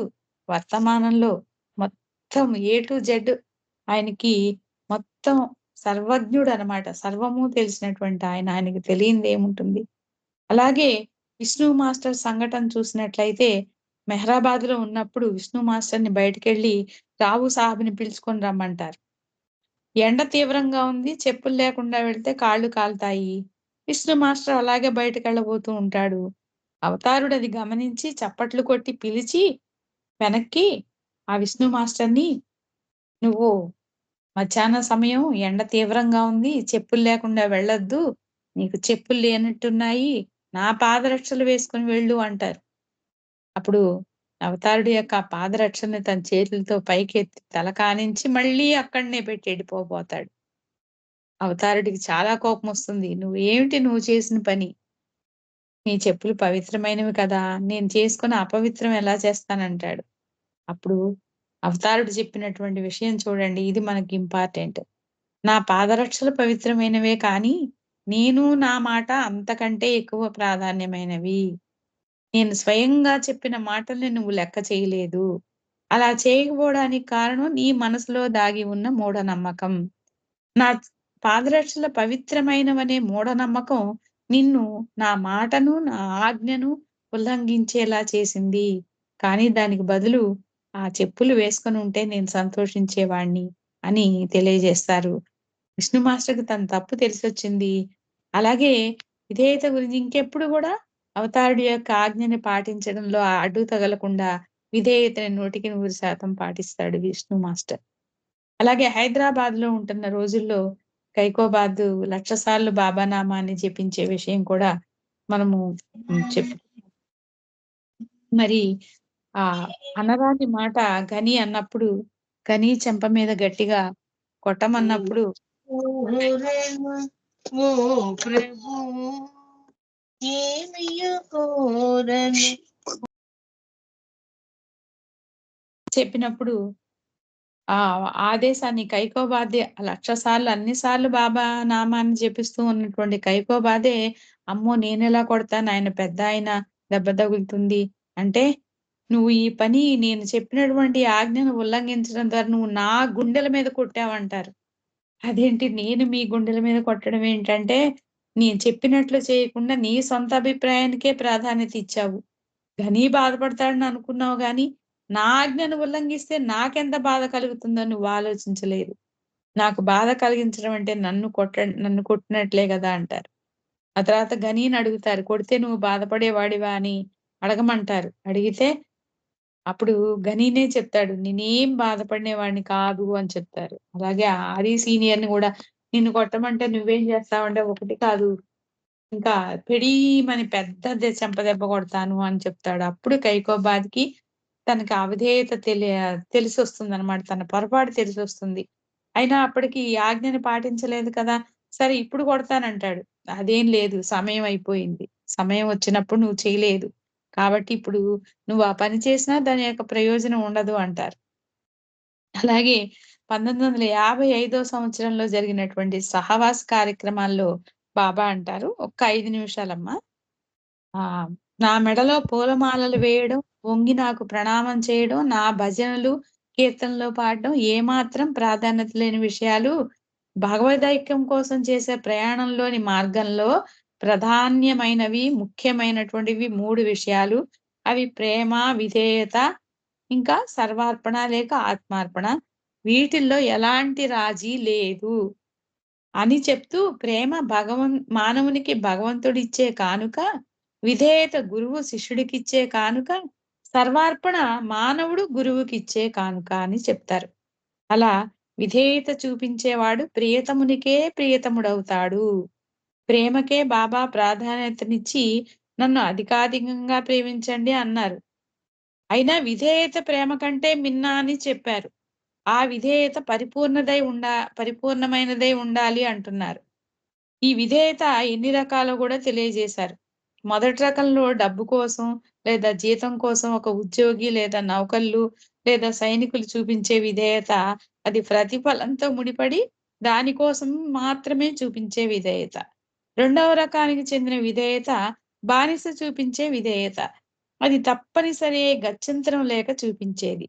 వర్తమానంలో మొత్తం ఏ టు జెడ్ ఆయనకి మొత్తం సర్వజ్ఞుడనమాట. సర్వము తెలిసినటువంటి ఆయన. ఆయనకి తెలియనిదేముంటుంది? అలాగే విష్ణు మాస్టర్ సంఘటన చూసినట్లయితే మెహరాబాద్‌లో ఉన్నప్పుడు విష్ణు మాస్టర్‌ని బయటికెళ్ళి రావు సాహెబ్‌ని పిలుచుకొని రమ్మంటారు. ఎండ తీవ్రంగా ఉంది. చెప్పులు లేకుండా వెళ్తే కాళ్ళు కాలుతాయి. విష్ణు మాస్టర్ అలాగే బయటికెళ్ళబోతూ ఉంటాడు. అవతారుడది గమనించి చప్పట్లు కొట్టి పిలిచి వెనక్కి ఆ విష్ణు మాస్టర్‌ని "నువ్వు మధ్యాహ్న సమయం ఎండ తీవ్రంగా ఉంది. చెప్పులు లేకుండా వెళ్ళొద్దు. నీకు చెప్పులు లేనట్టున్నాయి. నా పాదరక్షలు వేసుకొని వెళ్ళు" అంటారు. అప్పుడు అవతారుడి యొక్క ఆ పాదరక్షని తన చేతులతో పైకెత్తి తల కానించి మళ్ళీ అక్కడనే పెట్టి ఎళ్ళిపోబోతాడు. అవతారుడికి చాలా కోపమొస్తుంది. నువ్వు చేసిన పని? నీ చెప్పులు పవిత్రమైనవి కదా! నేను చేసుకొని అపవిత్రం ఎలా చేస్తానంటాడు. అప్పుడు అవతారుడు చెప్పినటువంటి విషయం చూడండి. ఇది మనకి ఇంపార్టెంట్. నా పాదరక్షలు పవిత్రమైనవే కానీ, నా మాట అంతకంటే ఎక్కువ ప్రాధాన్యమైనవి. నేను స్వయంగా చెప్పిన మాటల్ని నువ్వు లెక్క చేయలేదు. అలా చేయకపోవడానికి కారణం నీ మనసులో దాగి ఉన్న మూఢనమ్మకం. నా పాదరక్షల పవిత్రమైనవనే మూఢనమ్మకం నిన్ను నా మాటను, నా ఆజ్ఞను ఉల్లంఘించేలా చేసింది. కానీ దానికి బదులు ఆ చెప్పులు వేసుకొనుంటే నేను సంతోషించేవాడిని అని తెలియజేస్తారు. విష్ణు మాస్టర్‌కి తన తప్పు తెలిసొచ్చింది. అలాగే విధేయత గురించి ఇంకెప్పుడు గూడా అవతారుడి యొక్క ఆజ్ఞని పాటించడంలో అడ్డు తగలకుండా విధేయతని 100% పాటిస్తాడు విష్ణు మాస్టర్. అలాగే హైదరాబాద్‌లో ఉంటున్న రోజుల్లో ఖైకోబాద్ 1,00,000 సార్లు బాబానామాన్ని జపించే విషయం కూడా మనము చెప్పు మరి అనరాని మాట గని అన్నప్పుడు, గని చెంప మీద గట్టిగా కొట్టమన్నప్పుడు ఓ ప్రభు ఏమియు కోరని చెప్పినప్పుడు ఆ ఆదేశాన్ని కైకోబాదే 1,00,000 సార్లు అన్ని సార్లు బాబా నామాన్ని జపిస్తూ ఉన్నటువంటి అమ్మో! నేనెలా కొడతాను ఆయన పెద్దాయన దెబ్బ తగులుతుంది అంటే నువ్వు ఈ పని నేను చెప్పినటువంటి ఆజ్ఞను ఉల్లంఘించడం ద్వారా నువ్వు నా గుండెల మీద కొట్టావంటారు. అదేంటి నేను మీ గుండెల మీద కొట్టడం ఏంటంటే, నేను చెప్పినట్లు చేయకుండా నీ సొంత అభిప్రాయానికే ప్రాధాన్యత ఇచ్చావు. ఘనీ బాధపడతాడని అనుకున్నావు గానీ, నా ఆజ్ఞను ఉల్లంఘిస్తే నాకెంత బాధ కలుగుతుందో నువ్వు ఆలోచించలేదు. నాకు బాధ కలిగించడం అంటే నన్ను కొట్టినట్లే గదా అంటారు. ఆ తర్వాత గనీని అడుగుతారు. కొడితే నువ్వు బాధపడేవాడివా అని అడగమంటారు. అడిగితే అప్పుడు గనీనే చెప్తాడు. నేనేం బాధపడినేవాడిని కాదు అని చెప్తారు. అలాగే ఆరి సీనియర్‌ని గూడా నిన్ను కొట్టమంటే నువ్వేం చేస్తావంటే ఒకటి కాదు ఇంకా పెడీమని పెద్ద చెంపదెబ్బ కొడతాను అని చెప్తాడు. అప్పుడు కైకోబాద్‌కి తనకి అవిధేయత తెలిసొస్తుందనమాట. తన పొరపాటు తెలిసొస్తుంది. అయినా అప్పటికి ఈ ఆజ్ఞని పాటించలేదు కదా! సరే ఇప్పుడు కొడతానంటాడు. అదేం లేదు సమయం అయిపోయింది. సమయం వచ్చినప్పుడు నువ్వు చేయలేదు. కాబట్టి ఇప్పుడు నువ్వు ఆ పని చేసినా దాని యొక్క ప్రయోజనం ఉండదు అంటారు. అలాగే 1955 సంవత్సరంలో జరిగినటువంటి సహవాస కార్యక్రమాల్లో బాబా అంటారు. ఒక్క 5 నిమిషాలమ్మా. ఆ! నా మెడలో పూలమాలలు వేయడం, వంగి నాకు ప్రణామం చేయడం, నా భజనలు, కీర్తనలు పాడడం ఏమాత్రం ప్రాధాన్యత లేని విషయాలు. భగవదైక్యం కోసం చేసే ప్రయాణంలోని మార్గంలో ప్రధాన్యమైనవి, ముఖ్యమైనటువంటివి 3 విషయాలు. అవి ప్రేమ, విధేయత, ఇంకా సర్వార్పణ లేక ఆత్మార్పణ. వీటిల్లో ఎలాంటి రాజీ లేదు అని చెప్తూ ప్రేమ మానవునికి భగవంతుడిచ్చే కానుక, విధేయత గురువు శిష్యుడికిచ్చే కానుక, సర్వార్పణ మానవుడు గురువుకిచ్చే కానుక అని చెప్తారు. అలా విధేయత చూపించేవాడు ప్రియతమునికే ప్రియతముడవుతాడు. ప్రేమకే బాబా ప్రాధాన్యతనిచ్చి నన్ను అధికాధికంగా ప్రేమించండి అన్నారు. అయినా విధేయత ప్రేమ కంటే మిన్న అని చెప్పారు. ఆ విధేయత పరిపూర్ణమైనదై ఉండాలి అంటున్నారు. ఈ విధేయత ఎన్ని రకాలో గూడా తెలియజేశారు. మొదటి రకంలో డబ్బు కోసం, లేదా జీతం కోసం ఒక ఉద్యోగి లేదా నౌకర్లు లేదా సైనికులు చూపించే విధేయత అది ప్రతిఫలంతో ముడిపడి దాని కోసం మాత్రమే చూపించే విధేయత. రెండవ రకానికి చెందిన విధేయత బానిస చూపించే విధేయత. అది తప్పనిసరి గత్యంతరం లేక చూపించేది.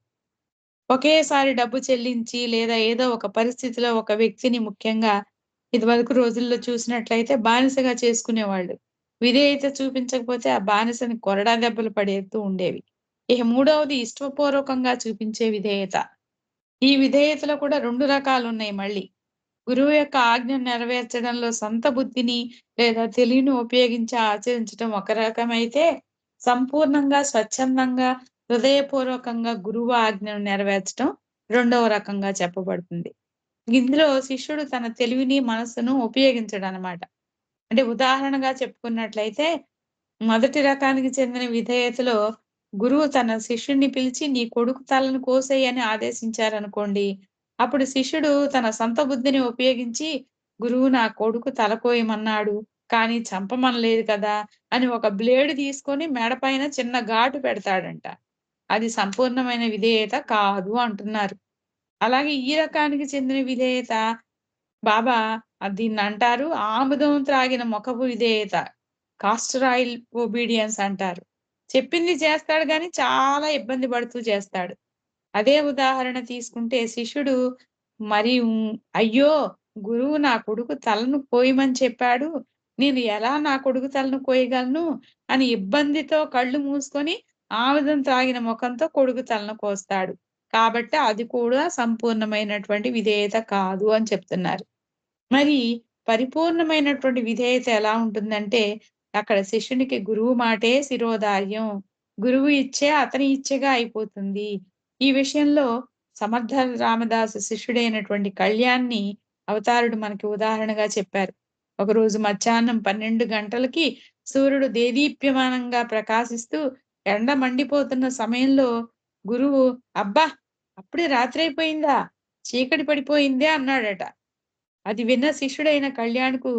ఒకేసారి డబ్బు చెల్లించి లేదా ఏదో ఒక పరిస్థితిలో ఒక వ్యక్తిని ముఖ్యంగా ఇదివరకు రోజుల్లో చూసినట్లయితే బానిసగా చేసుకునేవాళ్ళు. విధేయత చూపించకపోతే ఆ బానిసని కొరడా దెబ్బలు పడేస్తూ ఉండేవి. ఇక మూడవది ఇష్టపూర్వకంగా చూపించే విధేయత. ఈ విధేయతలో కూడా 2 రకాలున్నాయి మళ్ళీ. గురువు యొక్క ఆజ్ఞను నెరవేర్చడంలో సొంత బుద్ధిని లేదా తెలివిని ఉపయోగించి ఆచరించడం ఒక రకమైతే, సంపూర్ణంగా, స్వచ్ఛందంగా, హృదయపూర్వకంగా గురువు ఆజ్ఞను నెరవేర్చడం రెండవ రకంగా చెప్పబడుతుంది. ఇందులో శిష్యుడు తన తెలివిని, మనస్సును ఉపయోగించడనమాట. అంటే ఉదాహరణగా చెప్పుకున్నట్లయితే, మొదటి రకానికి చెందిన విధేయతలో గురువు తన శిష్యుడిని పిలిచి, "నీ కొడుకు తలను కోసేయ్" అని ఆదేశించారనుకోండి. అప్పుడు శిష్యుడు తన సొంత బుద్ధిని ఉపయోగించి, "గురువు నా కొడుకు తల కోయమన్నాడు, కానీ చంపమనలేదు కదా!" అని ఒక బ్లేడ్ తీసుకొని మెడ పైన చిన్న ఘాటు పెడతాడంట. అది సంపూర్ణమైన విధేయత కాదు అంటున్నారు. అలాగే ఈ రకానికి చెందిన విధేయత బాబా దీన్నంటారు ఆముదం త్రాగిన మొఖపు విధేయత. కాస్టర్ ఆయిల్ ఒబీడియన్స్ అంటారు. చెప్పింది చేస్తాడు గానీ చాలా ఇబ్బంది పడుతూ చేస్తాడు. అదే ఉదాహరణ తీసుకుంటే శిష్యుడు మరి అయ్యో! గురువు నా కొడుకు తలను కోయమని చెప్పాడు. నేను ఎలా నా కొడుకు తలను కోయగలను అని ఇబ్బందితో కళ్ళు మూసుకొని ఆముదం త్రాగిన ముఖంతో కొడుకు తలను కోస్తాడు. కాబట్టి అది కూడా సంపూర్ణమైనటువంటి విధేయత కాదు అని చెప్తున్నారు. మరి పరిపూర్ణమైనటువంటి విధేయత ఎలా ఉంటుందంటే, అక్కడ శిష్యునికి గురువు మాటే శిరోధార్యం. గురువు ఇచ్చే అతని ఇచ్చెగా అయిపోతుంది. ఈ విషయంలో సమర్థ రామదాసు శిష్యుడైనటువంటి కళ్యాణ్‌ని అవతారుడు మనకి ఉదాహరణగా చెప్పారు. ఒకరోజు మధ్యాహ్నం 12 గంటలకి సూర్యుడు దేదీప్యమానంగా ప్రకాశిస్తూ ఎండ మండిపోతున్న సమయంలో గురువు "అబ్బా! అప్పుడే రాత్రైపోయిందా? చీకటి పడిపోయిందే" అన్నాడట. అది విన్న శిష్యుడైన కళ్యాణ్‌కు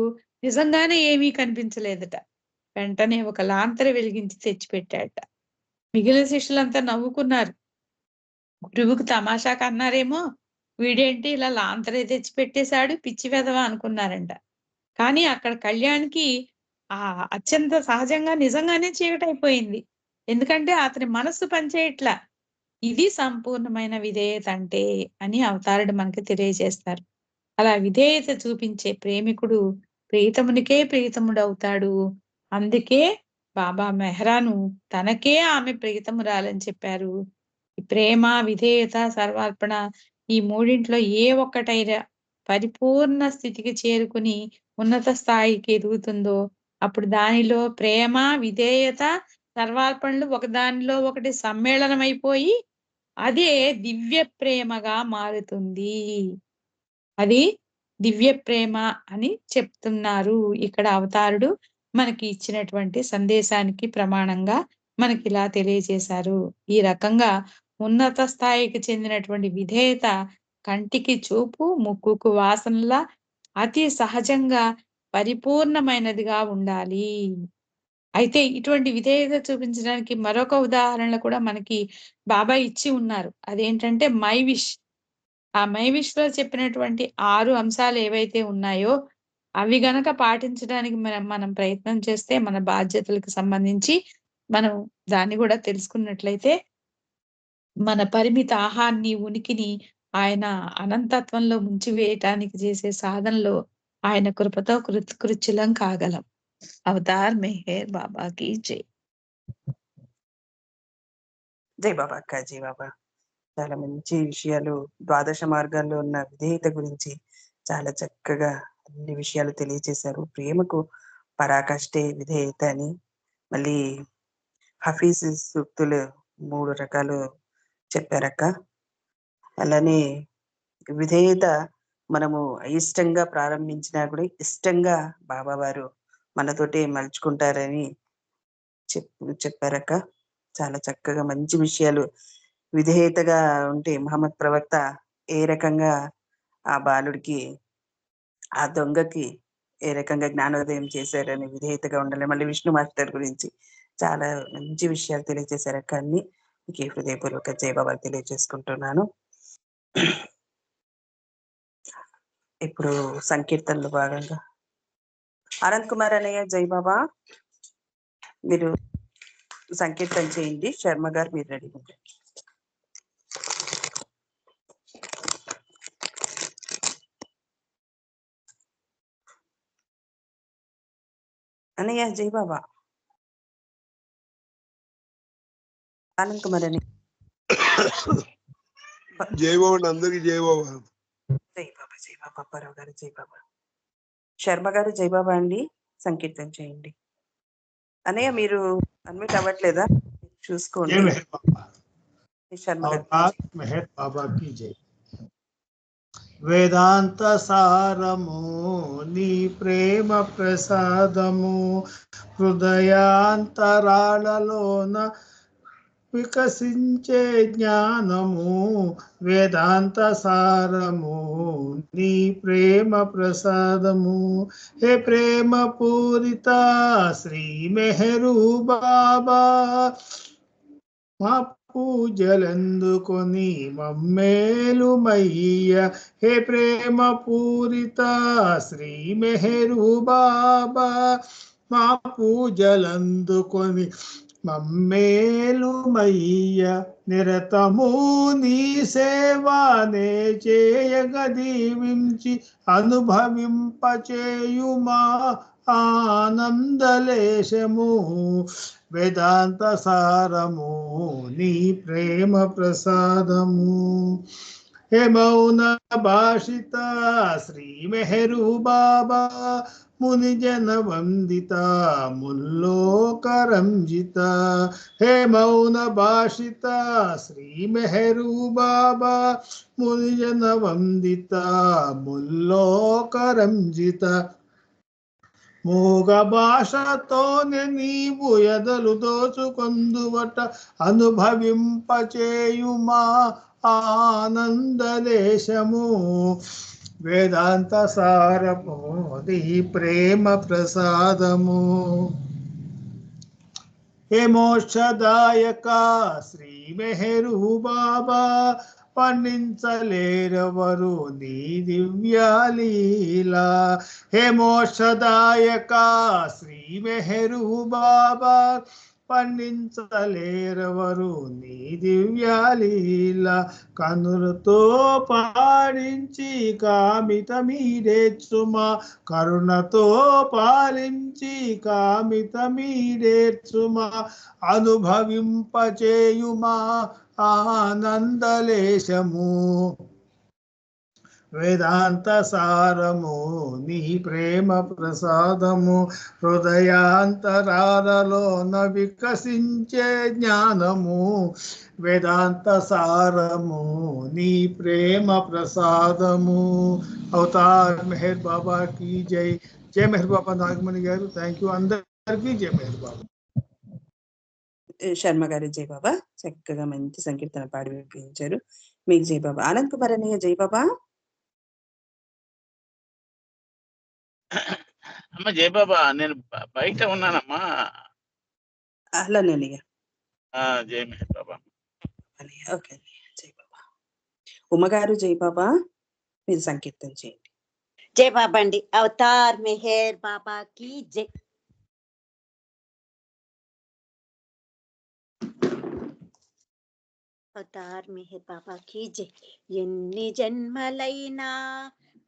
నిజంగానే ఏమీ కనిపించలేదట. వెంటనే ఒక లాంతరు వెలిగించి తెచ్చిపెట్టాడట. మిగిలిన శిష్యులంతా నవ్వుకున్నారు. గురువుకు తమాషాకి అన్నారేమో, వీడేంటి ఇలా లాంతరే తెచ్చిపెట్టేశాడు పిచ్చి వెధవ అనుకున్నారంట. కానీ అక్కడ కళ్యాణ్‌కి అత్యంత సహజంగా నిజంగానే చీకటైపోయింది. ఎందుకంటే అతని మనస్సు పనిచేయట్లా. ఇది సంపూర్ణమైన విధేయత అంటే అని అవతారుడు మనకి తెలియజేస్తారు. అలా విధేయత చూపించే ప్రేమికుడు ప్రీతమునికే ప్రీతముడవుతాడు. అందుకే బాబా మెహ్రాను తనకే ఆమె ప్రీతమురాలని చెప్పారు. ఈ ప్రేమ, విధేయత, సర్వార్పణ ఈ మూడింట్లో ఏ ఒక్కటైనా పరిపూర్ణ స్థితికి చేరుకుని ఉన్నత స్థాయికి ఎదుగుతుందో అప్పుడు దానిలో ప్రేమ, విధేయత, సర్వార్పణలు ఒకదానిలో ఒకటి సమ్మేళనమైపోయి అదే దివ్య ప్రేమగా మారుతుంది. అది దివ్య ప్రేమ అని చెప్తున్నారు. ఇక్కడ అవతారుడు మనకి ఇచ్చినటువంటి సందేశానికి ప్రమాణంగా మనకి ఇలా తెలియజేశారు. ఈ రకంగా ఉన్నత స్థాయికి చెందినటువంటి విధేయత కంటికి చూపు, ముక్కుకు వాసనలా అతి సహజంగా పరిపూర్ణమైనదిగా ఉండాలి. అయితే ఇటువంటి విధేయత చూపించడానికి మరొక ఉదాహరణ కూడా మనకి బాబా ఇచ్చి ఉన్నారు. అదేంటంటే మై విష్. ఆ మై విష్ లో చెప్పినటువంటి 6 అంశాలు ఏవైతే ఉన్నాయో అవి గనక పాటించడానికి మనం ప్రయత్నం చేస్తే మన బాధ్యతలకు సంబంధించి మనం దాన్ని కూడా తెలుసుకున్నట్లయితే మన పరిమిత ఆహాన్ని, ఉనికిని ఆయన అనంతత్వంలో ముంచివేయటానికి చేసే సాధనలో ఆయన కృపతో కృత్యలం కాగలం. అవతార్ మెహర్ బాబాకి జై. జై బాబా అక్క, జై బాబా. చాలా మంచి విషయాలు ద్వాదశ మార్గాల్లో ఉన్న విధేయత గురించి చాలా చక్కగా అన్ని విషయాలు తెలియజేశారు. ప్రేమకు పరాకాష్టే విధేయత అని, మళ్ళీ హఫీజ్ సూక్తులు 3 రకాలు చెప్పారక్క. అలానే విధేయత మనము అయిష్టంగా ప్రారంభించినా కూడా ఇష్టంగా బాబా వారు మనతోటే మలుచుకుంటారని చెప్పారక్క. చాలా చక్కగా మంచి విషయాలు. విధేయతగా ఉంటే మహమ్మద్ ప్రవక్త ఏ రకంగా ఆ బాలుడికి, ఆ దొంగకి ఏ రకంగా జ్ఞానోదయం చేశారని విధేయతగా ఉండాలి. మళ్ళీ విష్ణు మాస్టర్ గురించి చాలా మంచి విషయాలు తెలియజేశారక్క. అన్ని మీకు హృదయపూర్వక జయబాబా తెలియజేసుకుంటున్నాను. ఇప్పుడు సంకీర్తనలు భాగంగా అనంత్ కుమార్ అన్నయ్య జై బాబా, మీరు సంకీర్తన చేయండి. శర్మ గారు మీరు రెడీ ఉంటారు. అన్నయ్య జై బాబా. అనంత్ కుమార్ అన్నయ్య జై బాబా. అందరికి జై బాబా. జై బాబా, జై బాబా. అప్పారావు గారు జై బాబా. శర్మ గారు జై బాబా అండి, సంకీర్తన చేయండి. అన్నయ్య మీరు అన్మిట్ అవ్వట్లేదా చూసుకోండి. శర్మ గారు మెహర్ బాబా కి జై. వేదాంత సారము నీ ప్రేమ ప్రసాదము హృదయాంతరాలలోన వికసించే జ్ఞానము. వేదాంత సారము నీ ప్రేమ ప్రసాదము. హే ప్రేమ పూరిత శ్రీ మెహరు బాబా, మా పూజలందుకొని మమ్మేలుమయ్య. హే ప్రేమ పూరిత శ్రీ మెహరు బాబా, మా పూజలందుకొని మమ్మేలుమయ్య. నిరతము నీ సేవానే చేయగ దీవించి అనుభవింపచేయుమా ఆనందలేశము. వేదాంత సారము నీ ప్రేమ ప్రసాదము. హే మౌన భాషిత శ్రీ మెహరు బాబా, మునిజన వందిత ముల్లోకరంజిత. హే మౌన భాషిత శ్రీ మెహరు బాబా, మునిజన వందిత ముల్లోకరంజిత. మూగ భాషతోనే నీవు ఎదలు దోచుకొందువట అనుభవింపచేయుమా ఆనందలేశము. వేదాంత సారము నీ ప్రేమ ప్రసాదము. హే మోక్షదాయక శ్రీ మెహరు బాబా, వర్ణించలేరెవరు నీ దివ్యాలీలా. హే మోక్షదాయక శ్రీ మెహరు బాబా, పండించలేరెవరు నీ దివ్యాలీల కనులతో పాడించి కామిత మీరేర్చుమా కరుణతో పాలించి కామిత మీరేర్చుమా అనుభవింపచేయుమా ఆనందలేశము వేదాంత సారము నీ ప్రేమ ప్రసాదము హృదయాంతరాలలోన వికసించే జ్ఞానము వేదాంత సారము నీ ప్రేమ ప్రసాదము అవతార్ మెహర్ బాబా की జై జై మెహర్ బాబా నాగమణి గారు థ్యాంక్ యూ అందరికీ జై మెహర్ బాబా శర్మ గారు జై బాబా చక్కగా మంచి సంకీర్తన పాడి వినిపించారు మీకు జై బాబా ఆనంద్ కుమార్ అన్నయ్య జై బాబా అమ్మ జై బాబా నేను బయట ఉన్నానమ్మా అలానే అన్నయ్య జై మెహర్ బాబా అన్నయ్య ఓకే అన్నయ్య జై బాబా ఉమ్మగారు జై బాబా మీరు సంకీర్తన చేయండి జై బాబా అండి అవతార్ మెహర్ బాబా కి జై అవతార్ మెహర్ బాబా కి జై ఎన్ని జన్మలైనా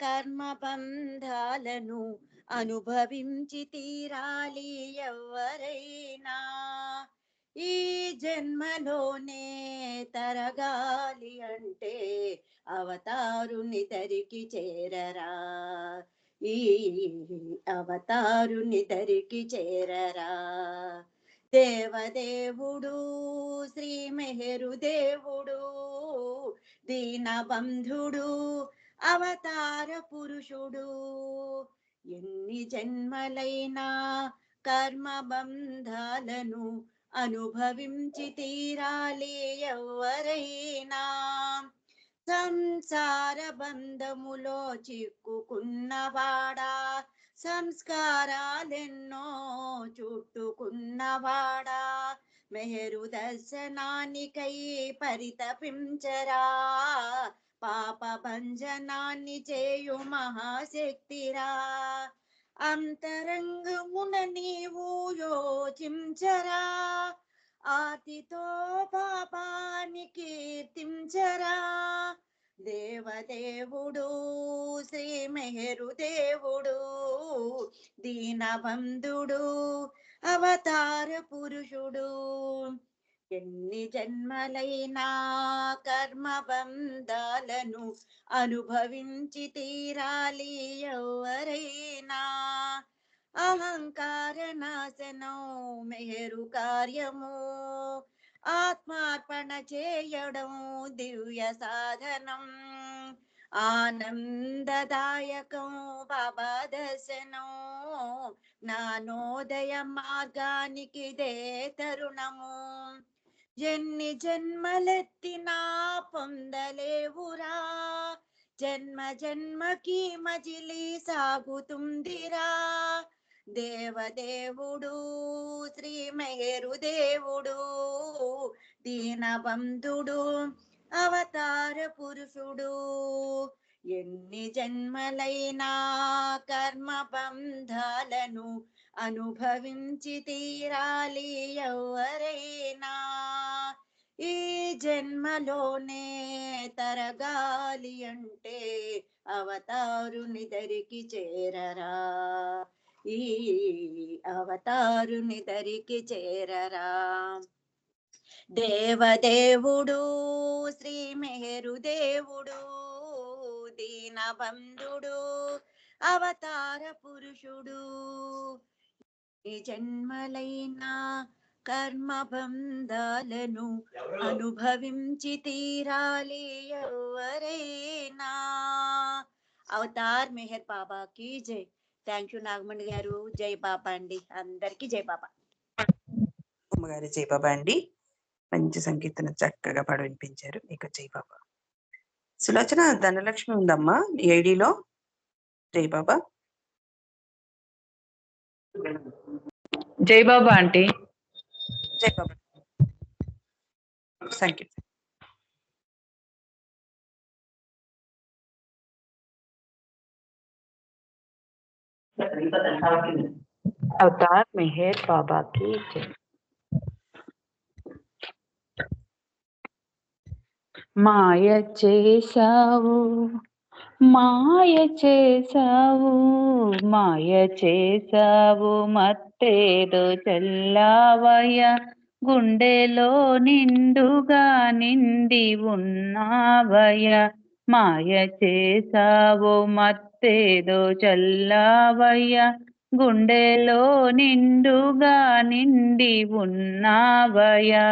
కర్మ బంధాలను అనుభవించి తీరాలి ఎవరైనా ఈ జన్మలోనే తరగాలి అంటే అవతారుని దరికి చేరరా ఈ అవతారుని దరికి చేరరా దేవదేవుడు శ్రీ మెహరు దేవుడు దీనబంధుడు అవతార పురుషుడు ఎన్ని జన్మలైనా కర్మ బంధాలను అనుభవించి తీరాలి ఎవరైనా సంసార బంధములో చిక్కుకున్నవాడా సంస్కారాలెన్నో చుట్టుకున్నవాడా మెహరు దర్శనానికై పరితపించరా పాప భంజనాన్ని చేయు మహాశక్తిరా అంతరంగమున నీవు యోచించరా ఆతితో పాపాన్ని కీర్తించరా దేవదేవుడు శ్రీ మెహరు దేవుడు దీనబంధుడు అవతార పురుషుడు ఎన్ని జన్మలైనా కర్మ బంధాలను అనుభవించి తీరాలి ఎవరైనా అహంకార నాశనం మెహరు కార్యము ఆత్మార్పణ చేయడం దివ్య సాధనం ఆనందదాయకం బాబా దర్శనం జ్ఞానోదయ మార్గానికి దే తరుణము ఎన్ని జన్మలెత్తినా పొందలేవురా జన్మ జన్మకి మజిలీ సాగుతుందిరా దేవదేవుడు శ్రీ మెహరు దేవుడు దీనబంధుడు అవతార పురుషుడు ఎన్ని జన్మలైనా కర్మ బంధాలను అనుభవించి తీరాలి ఎవరైనా ఈ జన్మలోనే తరగాలి అంటే అవతారుని దరికి చేరరా ఈ అవతారుని దరికి చేరరా దేవదేవుడు శ్రీ మెహరు దేవుడు దీనబంధుడు అవతార పురుషుడు ఈ జన్మలైనా కర్మ బంధాలను అనుభవించి తీరాలి ఎవరైనా అవతార్ మెహర్ బాబాకి జై థ్యాంక్ యూ నాగమణి గారు జై బాబా అండి అందరికీ జై బాబా ఉమ్మగారు జై బాబా అండి మంచి సంకీర్తన చక్కగా పాడి వినిపించారు మీకు జై బాబా సులోచన ధనలక్ష్మి ఉందమ్మా నీ ఐడిలో జై బాబా జై బాబా ఆంటీ జై బాబా సంకీర్తన अवतार मेहर बाबा की जय। మాయ చేశావు మాయ చేశావు మాయ చేశావు మత్తేదో చల్లావయ్య గుండెలో నిండుగా నిండి ఉన్నావయ్య మాయ చేశావు మత్తేదో చల్లావయ్య గుండెలో నిండుగా నిండి ఉన్నావయ్యా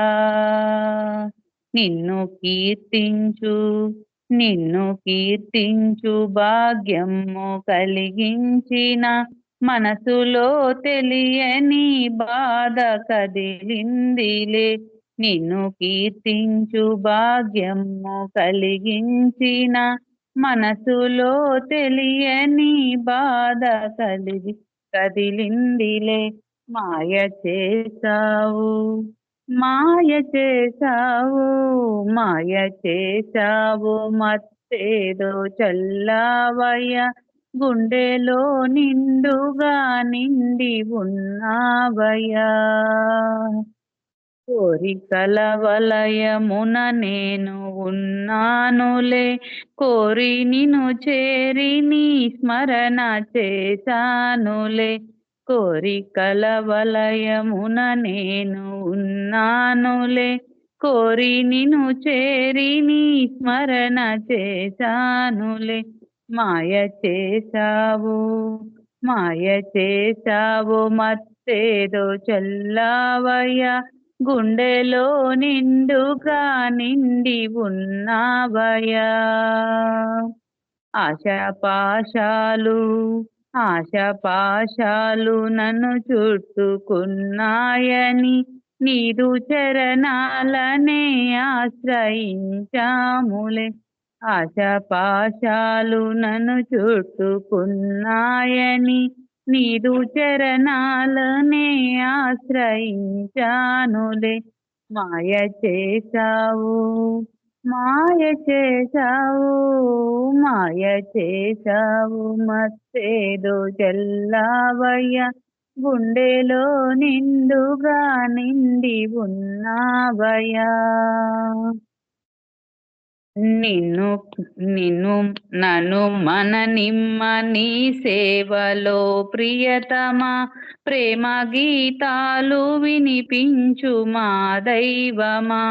నిన్ను కీర్తించు భాగ్యము కలిగించిన మనసులో తెలియని బాధ కదిలిందిలే నిన్ను కీర్తించు భాగ్యము కలిగించిన మనసులో తెలియని బాధ కదిలిందిలే మాయ చేశావు మాయ చేశావు మత్తేదో చల్లావయ్య గుండెలో నిండుగా నిండి ఉన్నావయ్యా కోరికల వలయమున నేను ఉన్నానులే కోరి నిన్ను చేరి నీ స్మరణ చేశానులే కోరికల వలయమున నేను ఉన్నానులే కోరి నిన్ను చేరి నీ స్మరణ చేశానులే మాయ చేశావు మత్తేదో చల్లావయ్య గుండెలో నిండుగా నిండి ఉన్నావయ్యా ఆశపాశాలు నన్ను చుట్టుకున్నాయని నీదు చరణాలనే ఆశ్రయించాములే ఆశపాశాలు నన్ను చుట్టుకున్నాయని నీదు చరణాలనే ఆశ్రయించానులే మాయ చేశావు మత్తేదో చల్లావయ్య గుండెలో నిండుగా నిండి ఉన్నావయ్యా నన్ను మననిమ్మ నీ సేవలో ప్రియతమా ప్రేమ గీతాలు వినిపించు మా దైవమా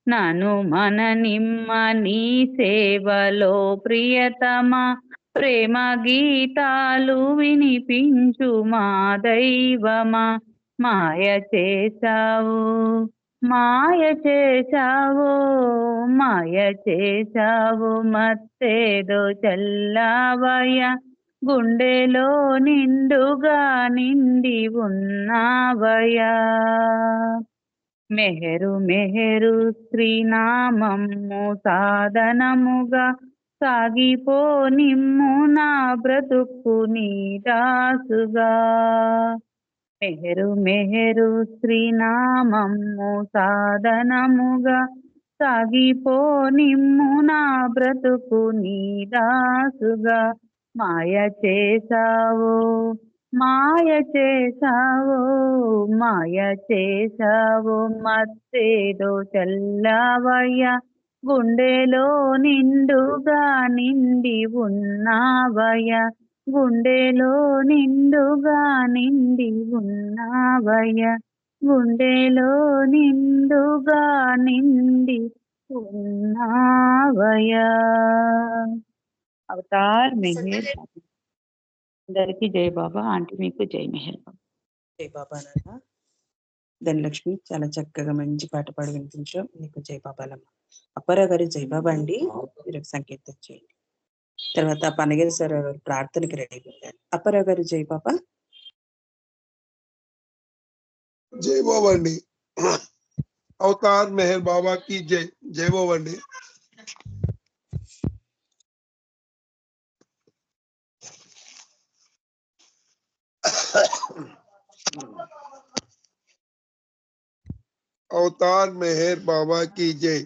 నన్ను మననిమ్మ నీ సేవలో ప్రియతమా ప్రేమ గీతాలు వినిపించు మా దైవమా మాయ చేశావు మత్తేదో చల్లావయ్య గుండెలో నిండుగా నిండి ఉన్నావయ్యా మెహరు శ్రీనామము సాధనముగా సాగిపో నిమ్ము నా బ్రతుకు నీ దాసుగా మెహరు శ్రీనామము సాధనముగా సాగిపో నిమ్ము నా బ్రతుకు నీ దాసుగా మాయ చేశావు మత్తేదో చల్లావయ్య గుండెలో నిండుగా నిండి ఉన్నావయ్య గుండెలో నిండుగా నిండి ఉన్నావయ్య గుండెలో నిండుగా నిండి ఉన్నావయ్యా అవతార్ మెహర్ అందరికీ జై బాబా ఆంటీ మీకు జై మెహర్ బాబా జై బాబా నాన్న ధనలక్ష్మి చాలా చక్కగా మంచి పాట పాడి వినిపించాం నీకు జై బాబాలమ్మ అప్పారావు గారు జై బాబా అండి మీరు సంకీర్తన చేయండి తర్వాత పనగిరి సార్ గారు ప్రార్థనకి రెడీ అయ్యారు అప్పారావు గారు జై బాబా జై బాబా అండి అవతార్ మెహర్ బాబా కి జై జై బాబా అండి అవతార్ మెహర్ బాబా కి జై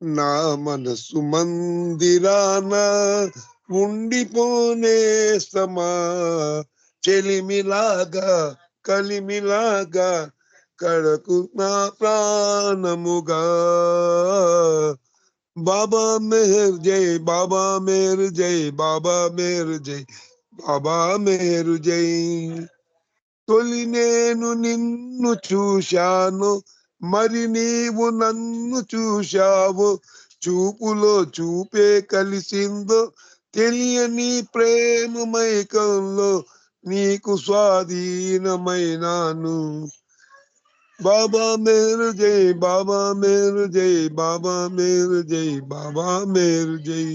నా మనసు మందిరాన ఉండిపోనే సమా చెలిమిలాగా కలిమిలాగా కడకు నా ప్రాణముగా బాబా మెహర్ జై, బాబా మెహర్ జై, బాబా మెహర్ జై, బాబా మెహర్ జై. తొలి నేను నిన్ను చూశాను, మరి నీవు నన్ను చూశావు. చూపులో చూపే కలిసిందో, తెలియని ప్రేమ మైకంలో నీకు స్వాధీనమైనాను. బాబా మేరు జై, బాబా మేరు జై, బాబా మేరు జై, బాబా మేరు జై.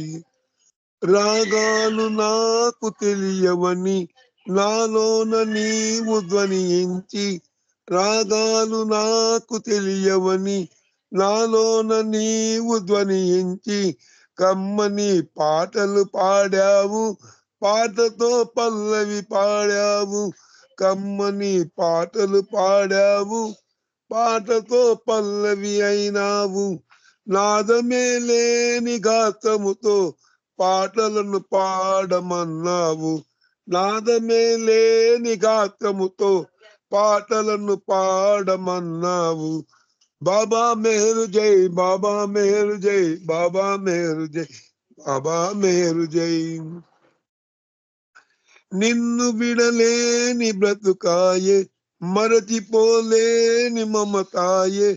రాగాలు నాకు తెలియవని నాలోన నీవు ధ్వనించి, రాగాలు నాకు తెలియవని నాలోన నీవు ధ్వనించి, కమ్మని పాటలు పాడావు, పాటతో పల్లవి పాడావు. కమ్మని పాటలు పాడావు, పాటతో పల్లవి అయినావు. నాదమే లేని గాత్రముతో పాటలను పాడమన్నావు. నాదమే లేని గాత్రముతో పాటలను పాడమన్నావు. బాబా మెహరు జై, బాబా మెహరు జై, బాబా మెహరు జై, బాబా మెహరు జై. నిన్ను విడలేని బ్రతుకాయే, మరచిపోలేని మమతాయే.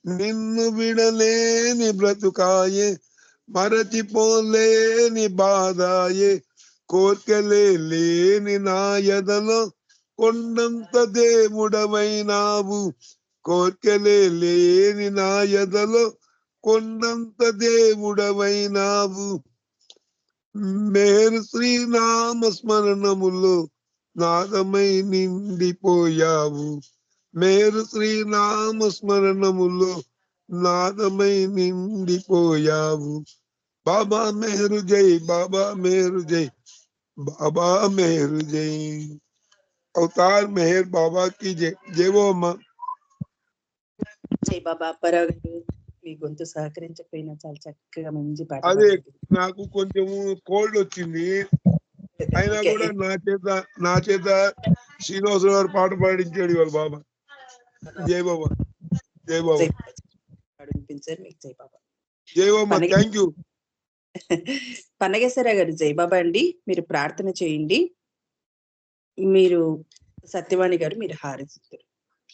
నిన్ను విడలేని బ్రతుకాయే, మరచిపోలేని బాధాయే. కోర్కెలే లేని నా ఎదలో కొండంత దేవుడవైనావు. కోర్కెలే లేని నా ఎదలో కొండంత దేవుడవైనావు. మేరు శ్రీనామ స్మరణములో నాదమై నిండిపోయావు. మేరు శ్రీనామ స్మరణములో నాదమై నిండిపోయావు. బాబా మెహరు జై, బాబా మెహరు జై, బాబా మెహరు జై. అవతార్ మెహర్ బాబా కి జై. జై ఓ అమ్మ. జై బాబా. అప్పారావు గారు, మీ గొంతు సహకరించకపోయినా చాలా చక్కగా మంచి పాట అదే పాడారు. నాకు కొంచెము కోల్డ్ వచ్చింది, అయినా ఓకే. కూడా నా చేత శ్రీనివాసరావు గారు పాట పాడించాడు ఇవాళ బాబా. జై బాబా, జై బాబా, జై బాబా. పాడు వినిపించారు మీకు. జై బాబా. జై బాబా. Thank you. పన్నగేశ్వర గారు, జై బాబా అండి. మీరు ప్రార్థన చేయండి. మీరు సత్యవాణి గారు, మీరు హారతిస్తారు.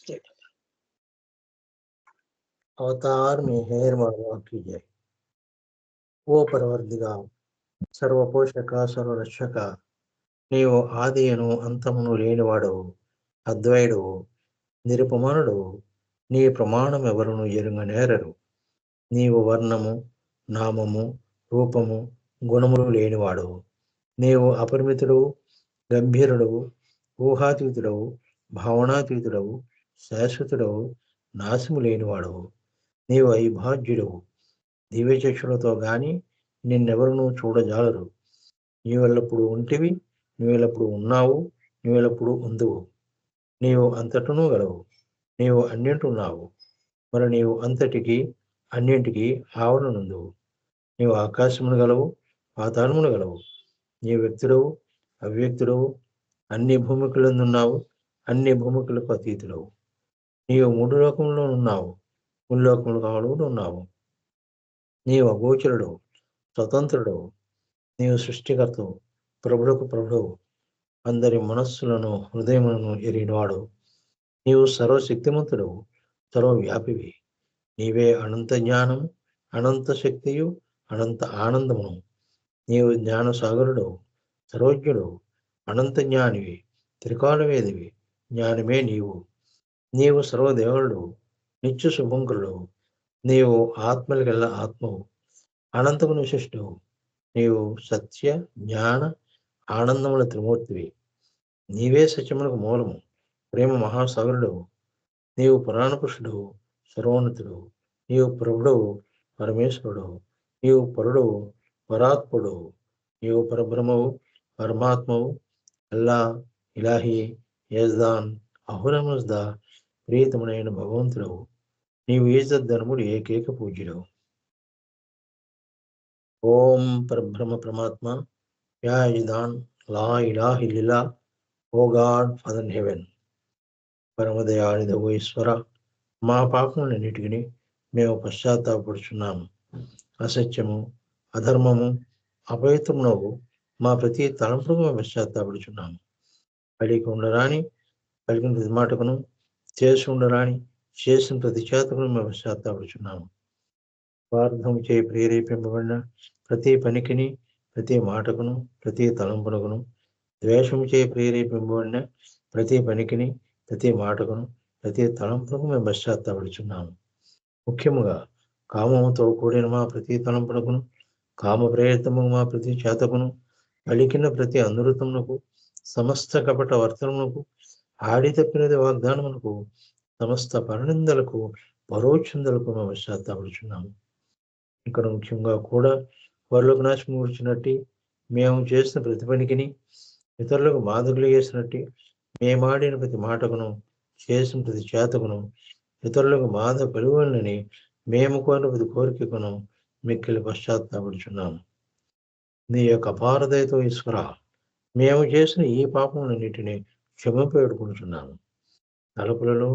జై బాబా. अवतार में हेर बाबा की जय। ఓ పరవర్దిగా, సర్వపోషక సర్వరక్షక, నీవు ఆదియను అంతమును లేనివాడవు, అద్వైడువు, నిరుపమానుడు. నీ ప్రమాణం ఎవరును ఎరుగనేరరు. నీవు వర్ణము, నామము, రూపము, గుణములు లేనివాడవు. నీవు అపరిమితుడవు, గంభీరుడవు, ఊహాతీతుడవు, భావనాతీతుడవు, శాశ్వతుడవు, నాశము లేనివాడవు. నీవు అవిభాజ్యుడవు. దివ్యచక్షులతో గాని నిన్నెవరునూ చూడజాలరు. నీవెల్లప్పుడు ఉంటివి, నీవెల్లప్పుడు ఉన్నావు, నీవెల్లప్పుడు ఉందువు. నీవు అంతటను గలవు, నీవు అన్నింటున్నావు, మరి నీవు అంతటికి అన్నింటికి ఆవరణనుందువు. నీవు ఆకాశమును గలవు, పాతాళమును గలవు. నీ వ్యక్తుడవు, అవ్యక్తుడవు, అన్ని భూమికలందున్నావు, అన్ని భూమికలకు అతీతుడవు. నీవు మూడు లోకంలో ఉన్నావు, ముల్లోకములు కావడం ఉన్నావు. నీవు అగోచరుడు, స్వతంత్రుడు. నీవు సృష్టికర్తవు, ప్రభులకు ప్రభువు, అందరి మనస్సులను హృదయములను ఎరిగినవాడు. నీవు సర్వశక్తిమంతుడవు, సర్వవ్యాపివి. నీవే అనంత జ్ఞానము, అనంత శక్తియు, అనంత ఆనందమును. నీవు జ్ఞానసాగరుడవు, సర్వజ్ఞుడవు, అనంత జ్ఞానివి, త్రికాలవేదివి. జ్ఞానమే నీవు. నీవు సర్వదేవుడు, నిత్య శుభంకరుడు. నీవు ఆత్మలకెల్ల ఆత్మవు, అనంతము విశిష్టువు. నీవు సత్య జ్ఞాన ఆనందముల త్రిమూర్తివి. నీవే సత్యములకు మూలము, ప్రేమ మహాసాగరుడవు. నీవు పురాణపురుషుడవు, సర్వోన్నతుడు. నీవు ప్రభుడవు, పరమేశ్వరుడవు. నీవు పరుడవు, పరాత్ముడవు. నీవు పరబ్రహ్మవు, పరమాత్మవు. అల్లా, ఇలాహి, యజ్దాన్, అహురమజ్దా, ప్రియతమునైన భగవంతుడవు. నీవు ఈజద్దనముడు ఏకైక పూజ్యుడవు. ఓం పరబ్రహ్మ పరమాత్మ, యాయిదాన్, లా ఇలాహ ఇల్లా, ఓ గాడ్ ఫాదర్ ఇన్ హెవెన్. పరమదయాళిద ఓ ఈశ్వర, మా పాపములన్నిటిని మేము పశ్చాత్తాపడుచున్నాము. అసత్యము, అధర్మము, అపవిత్రమునకు మా ప్రతి తలంపుకు మేము పశ్చాత్తాపడుచున్నాము. పలికి ఉండరాని పలికిన ప్రతి మాటకును, చేసి ఉండరాని చేసిన ప్రతి చేతకును మేము పశ్చాత్తాపడుచున్నాము. స్వార్థము చే ప్రేరేపింపబడిన ప్రతి పనికిని, ప్రతి మాటకును, ప్రతి తలంపునకును, ద్వేషము చే ప్రేరేపింపబడిన ప్రతి పనికిని, ప్రతి మాటకును, ప్రతి తలంపునకు మేము పశ్చాత్తాపడుచున్నాము. ముఖ్యముగా కామముతో కూడిన మా ప్రతి తలంపునకును, కామ ప్రేరితము మా ప్రతి చేతకును, పలికిన ప్రతి అనృతమునకు, సమస్త కపట వర్తనమునకు, ఆడి తప్పినది వాగ్దానమునకు, సమస్త పరనిందలకు, పరోక్షందలకు మేము పశ్చాత్తాపడుచున్నాము. ఇక్కడ ముఖ్యంగా కూడా వారిలోకి నాశనం కూర్చున్నట్టు మేము చేసిన ప్రతి పనికిని, ఇతరులకు బాధ కలిగేసినట్టు మేమాడిన ప్రతి మాటకును, చేసిన ప్రతి చేతకును, ఇతరులకు బాధ కలుగునని మేము కోరిన ప్రతి కోరికకును మిక్కిలి పశ్చాత్తాపడుచున్నాము. నీ యొక్క అపారదయతో ఈశ్వర, మేము చేసిన ఈ పాపములన్నిటినీ క్షమింప వేడుకుంటున్నాము. తలపులలో,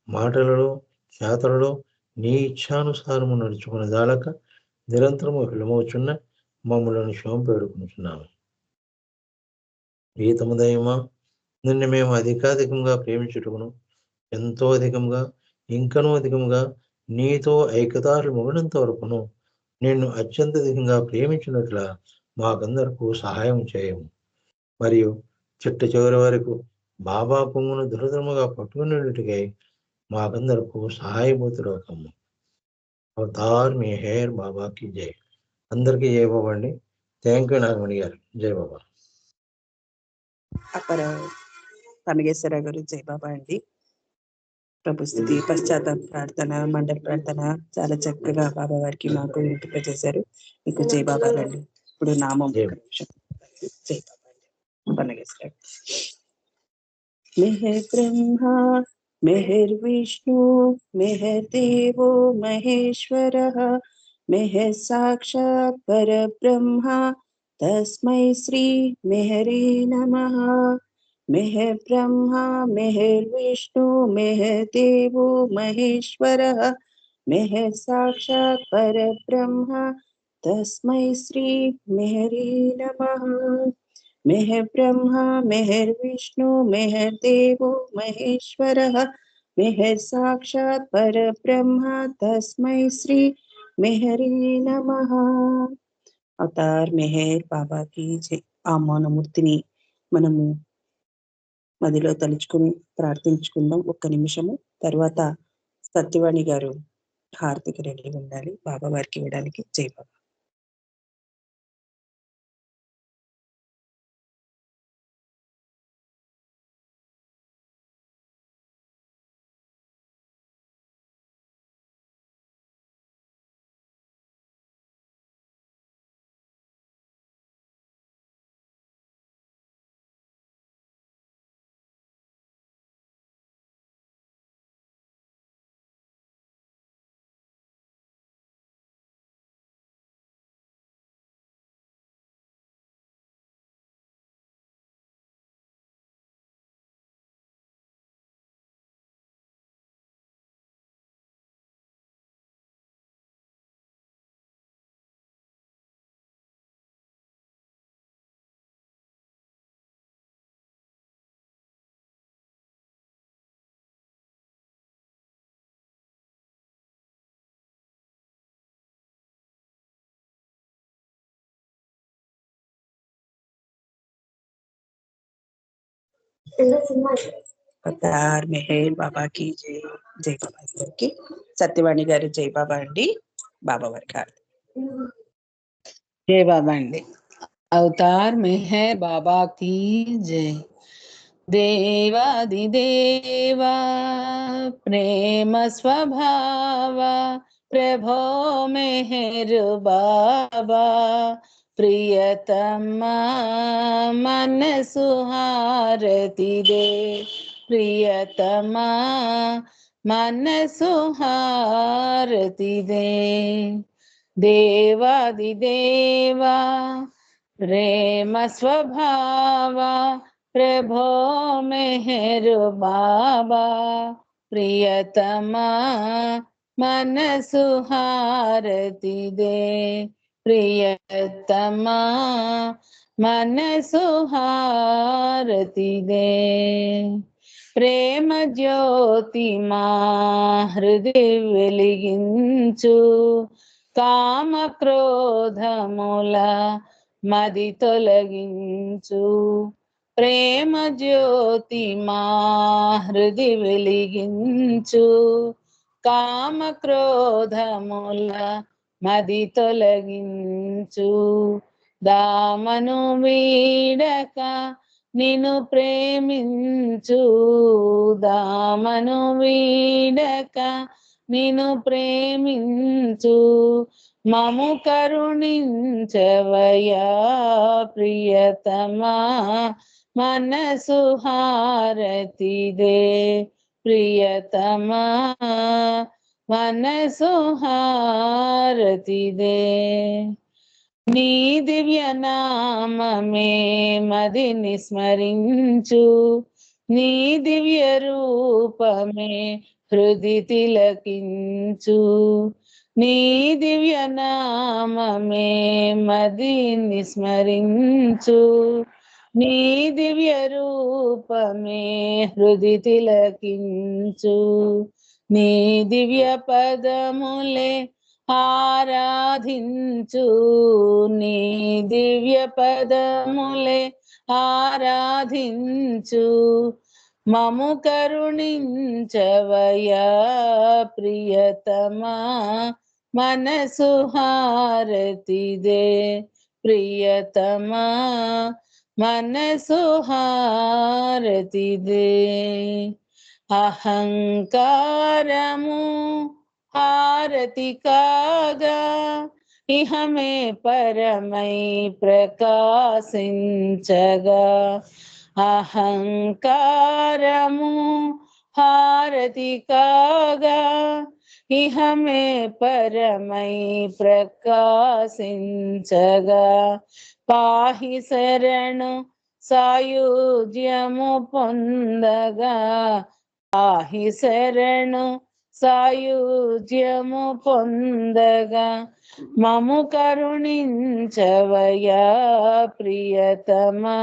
మాటలలో, చేతలలో నీ ఇచ్ఛానుసారము నడుచుకునే దాలక నిరంతరము విలమవుచున్న మమ్మలను క్షమింప వేడుకుంటున్నాము. ఈతము దయమా, నిన్ను మేము అధికాధికంగా ప్రేమించుటకును, ఎంతో అధికంగా ఇంకనూ అధికంగా నీతో ఐక్యతారులు మొగినంత వరకును నిన్ను అత్యంతధికంగా ప్రేమించినట్ల మాకందరకు సహాయం చేయము. మరియు చిట్ట చివరి వరకు బాబా పొంగును దురదముగా పట్టుకునేటికై మాకందరకు సహాయభూతుడకము. అవతార్ మీ హేర్ బాబాకి జై. అందరికీ జై బాబా అండి. థ్యాంక్ యూ నాగమణి గారు. జై బాబా. అపర పరమేశ్వర గారు జై బాబా అండి. ప్రభు స్థుతి, పశ్చాత్తాప ప్రార్థన, మండల ప్రార్థన చాలా చక్కగా బాబా వారికి మాకు ఇంటిపజేశారు. మీకు జై బాబా అండి. ఇప్పుడు నామం జై జై బాబా అండి. పరమేశ్వర మెహర్ బ్రహ్మ మెహర్ విష్ణు మెహర్ దేవో మహేశ్వరః మెహర్ సాక్షాత్ పరబ్రహ్మ తస్మై శ్రీ మెహరే నమః. మెహర్ బ్రహ్మ మెహర్ విష్ణు మెహర్ దేవో మహేశ్వరః మెహర్ సాక్షాత్ పరబ్రహ్మ తస్మై శ్రీ మెహరే నమః. మెహర్ బ్రహ్మ మెహర్ విష్ణు మెహర్ దేవో మహేశ్వరః మెహర్ సాక్షాత్ పరబ్రహ్మ తస్మై శ్రీ మెహరే నమః. అవతార్ మెహర్ బాబాకి జై. ఆ మౌనమూర్తిని మనము మదిలో తలుచుకుని ప్రార్థించుకుందాం ఒక్క నిమిషము. తర్వాత సత్యవాణి గారు హారతికి రెడీ ఉండాలి బాబా వారికి ఇవ్వడానికి. జై బాబా. అవతార్ మెహర్ బాబాకి జై. జై బాబా గారికి. సత్యవాణి గారు జై బాబా అండి. బాబా వారికి హారతి. జై బాబా అండి. అవతార్ మెహర్ బాబా కీ జై. దేవాది దేవా ప్రేమ స్వభావ ప్రభో మెహర్ బాబా ప్రియతమా మనసు హారతి దే. ప్రియతమా మనసు హారతి దే. దేవాది దేవా ప్రేమ స్వభావ ప్రభో మెహర్ బాబా ప్రియతమా మనసు హారతిదే ప్రియతమా మనసు హారతిదే ప్రేమ జ్యోతి మా హృదయ వెలిగించు కామ క్రోధముల మది తొలగించు ప్రేమ జ్యోతి మా హృదయ వెలిగించు కామ క్రోధముల మది తొలగించు దామను వీడక నిన్ను ప్రేమించు దామను వీడక నిన్ను ప్రేమించు మము కరుణించవయా ప్రియతమా మనసు హారతిదే ప్రియతమా మనసు హారతిదే నీ దివ్య నామమే మదిని స్మరించు నీ దివ్య రూపమే హృది తిలకించు నీ దివ్య నామమే మదిని స్మరించు నీ దివ్య రూపమే హృది తిలకించు నీ దివ్య పదములే ఆరాధించు నీ దివ్య పదములే ఆరాధించు మము కరుణించవయా ప్రియతమా మనసు హారతిదే ప్రియతమా మనసు హారతిదే అహంకారము హారతి కాగా ఇహమే పరమై ప్రకాశించగా అహంకారము హారతి కాగా ఇహమే పరమై ప్రకాశించగా పాహి శరణు సాయుజ్యము పొందగా పాహి శరణు సాయుజ్యము పొందగా మము కరుణించవయా ప్రియతమా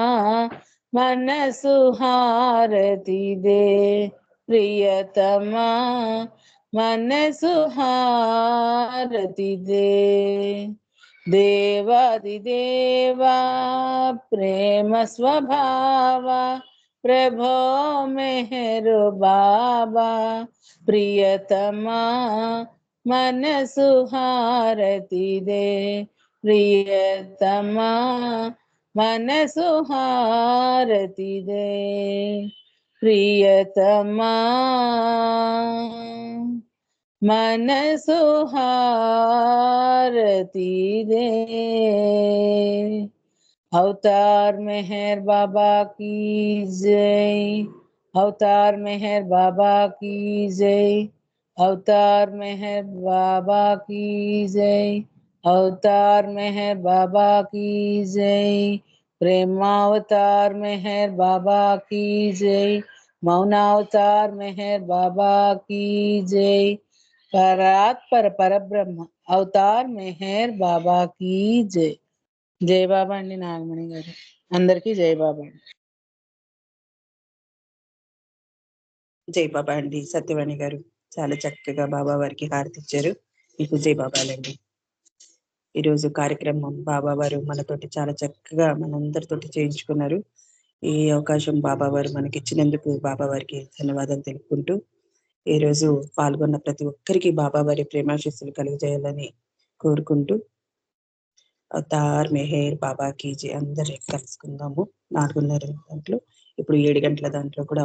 మనసు హారతిదే ప్రియతమా మనసు హారతిదే దేవాదిదేవా ప్రేమ స్వభావ ప్రభో మెహరు బాబా ప్రియతమా మనసు హారతిదే ప్రియతమా మనసు హారతిదే ప్రియతమా మనసు హారతిదే अवतार मेहर बाबा की जय अवतार मेहर बाबा की जय अवतार मेहर बाबा की जय अवतार मेहर बाबा की जय प्रेमावतार मेहर बाबा की जय मौनावतार मेहर बाबा की जय परात्पर परब्रह्म अवतार मेहर बाबा की जय జై బాబా అండి నాగమణి గారు అందరికీ జై బాబా అండి జై బాబా అండి సత్యవాణి గారు చాలా చక్కగా బాబా వారికి హారతి ఇచ్చారు. మీకు జై బాబాలండి. ఈరోజు కార్యక్రమం బాబా వారు మనతోటి చాలా చక్కగా మనందరితోటి చేయించుకున్నారు. ఈ అవకాశం బాబా వారు మనకి ఇచ్చినందుకు బాబా వారికి ధన్యవాదాలు తెలుపుకుంటూ ఈ రోజు పాల్గొన్న ప్రతి ఒక్కరికి బాబా వారి ప్రేమాశీస్సులు కలిగజేయాలని కోరుకుంటూ అవతార్ మెహర్ బాబా కీ జై అందరూ కలుసుకుందాము 4:30 గంటలు. ఇప్పుడు 7 గంటల దాంట్లో కూడా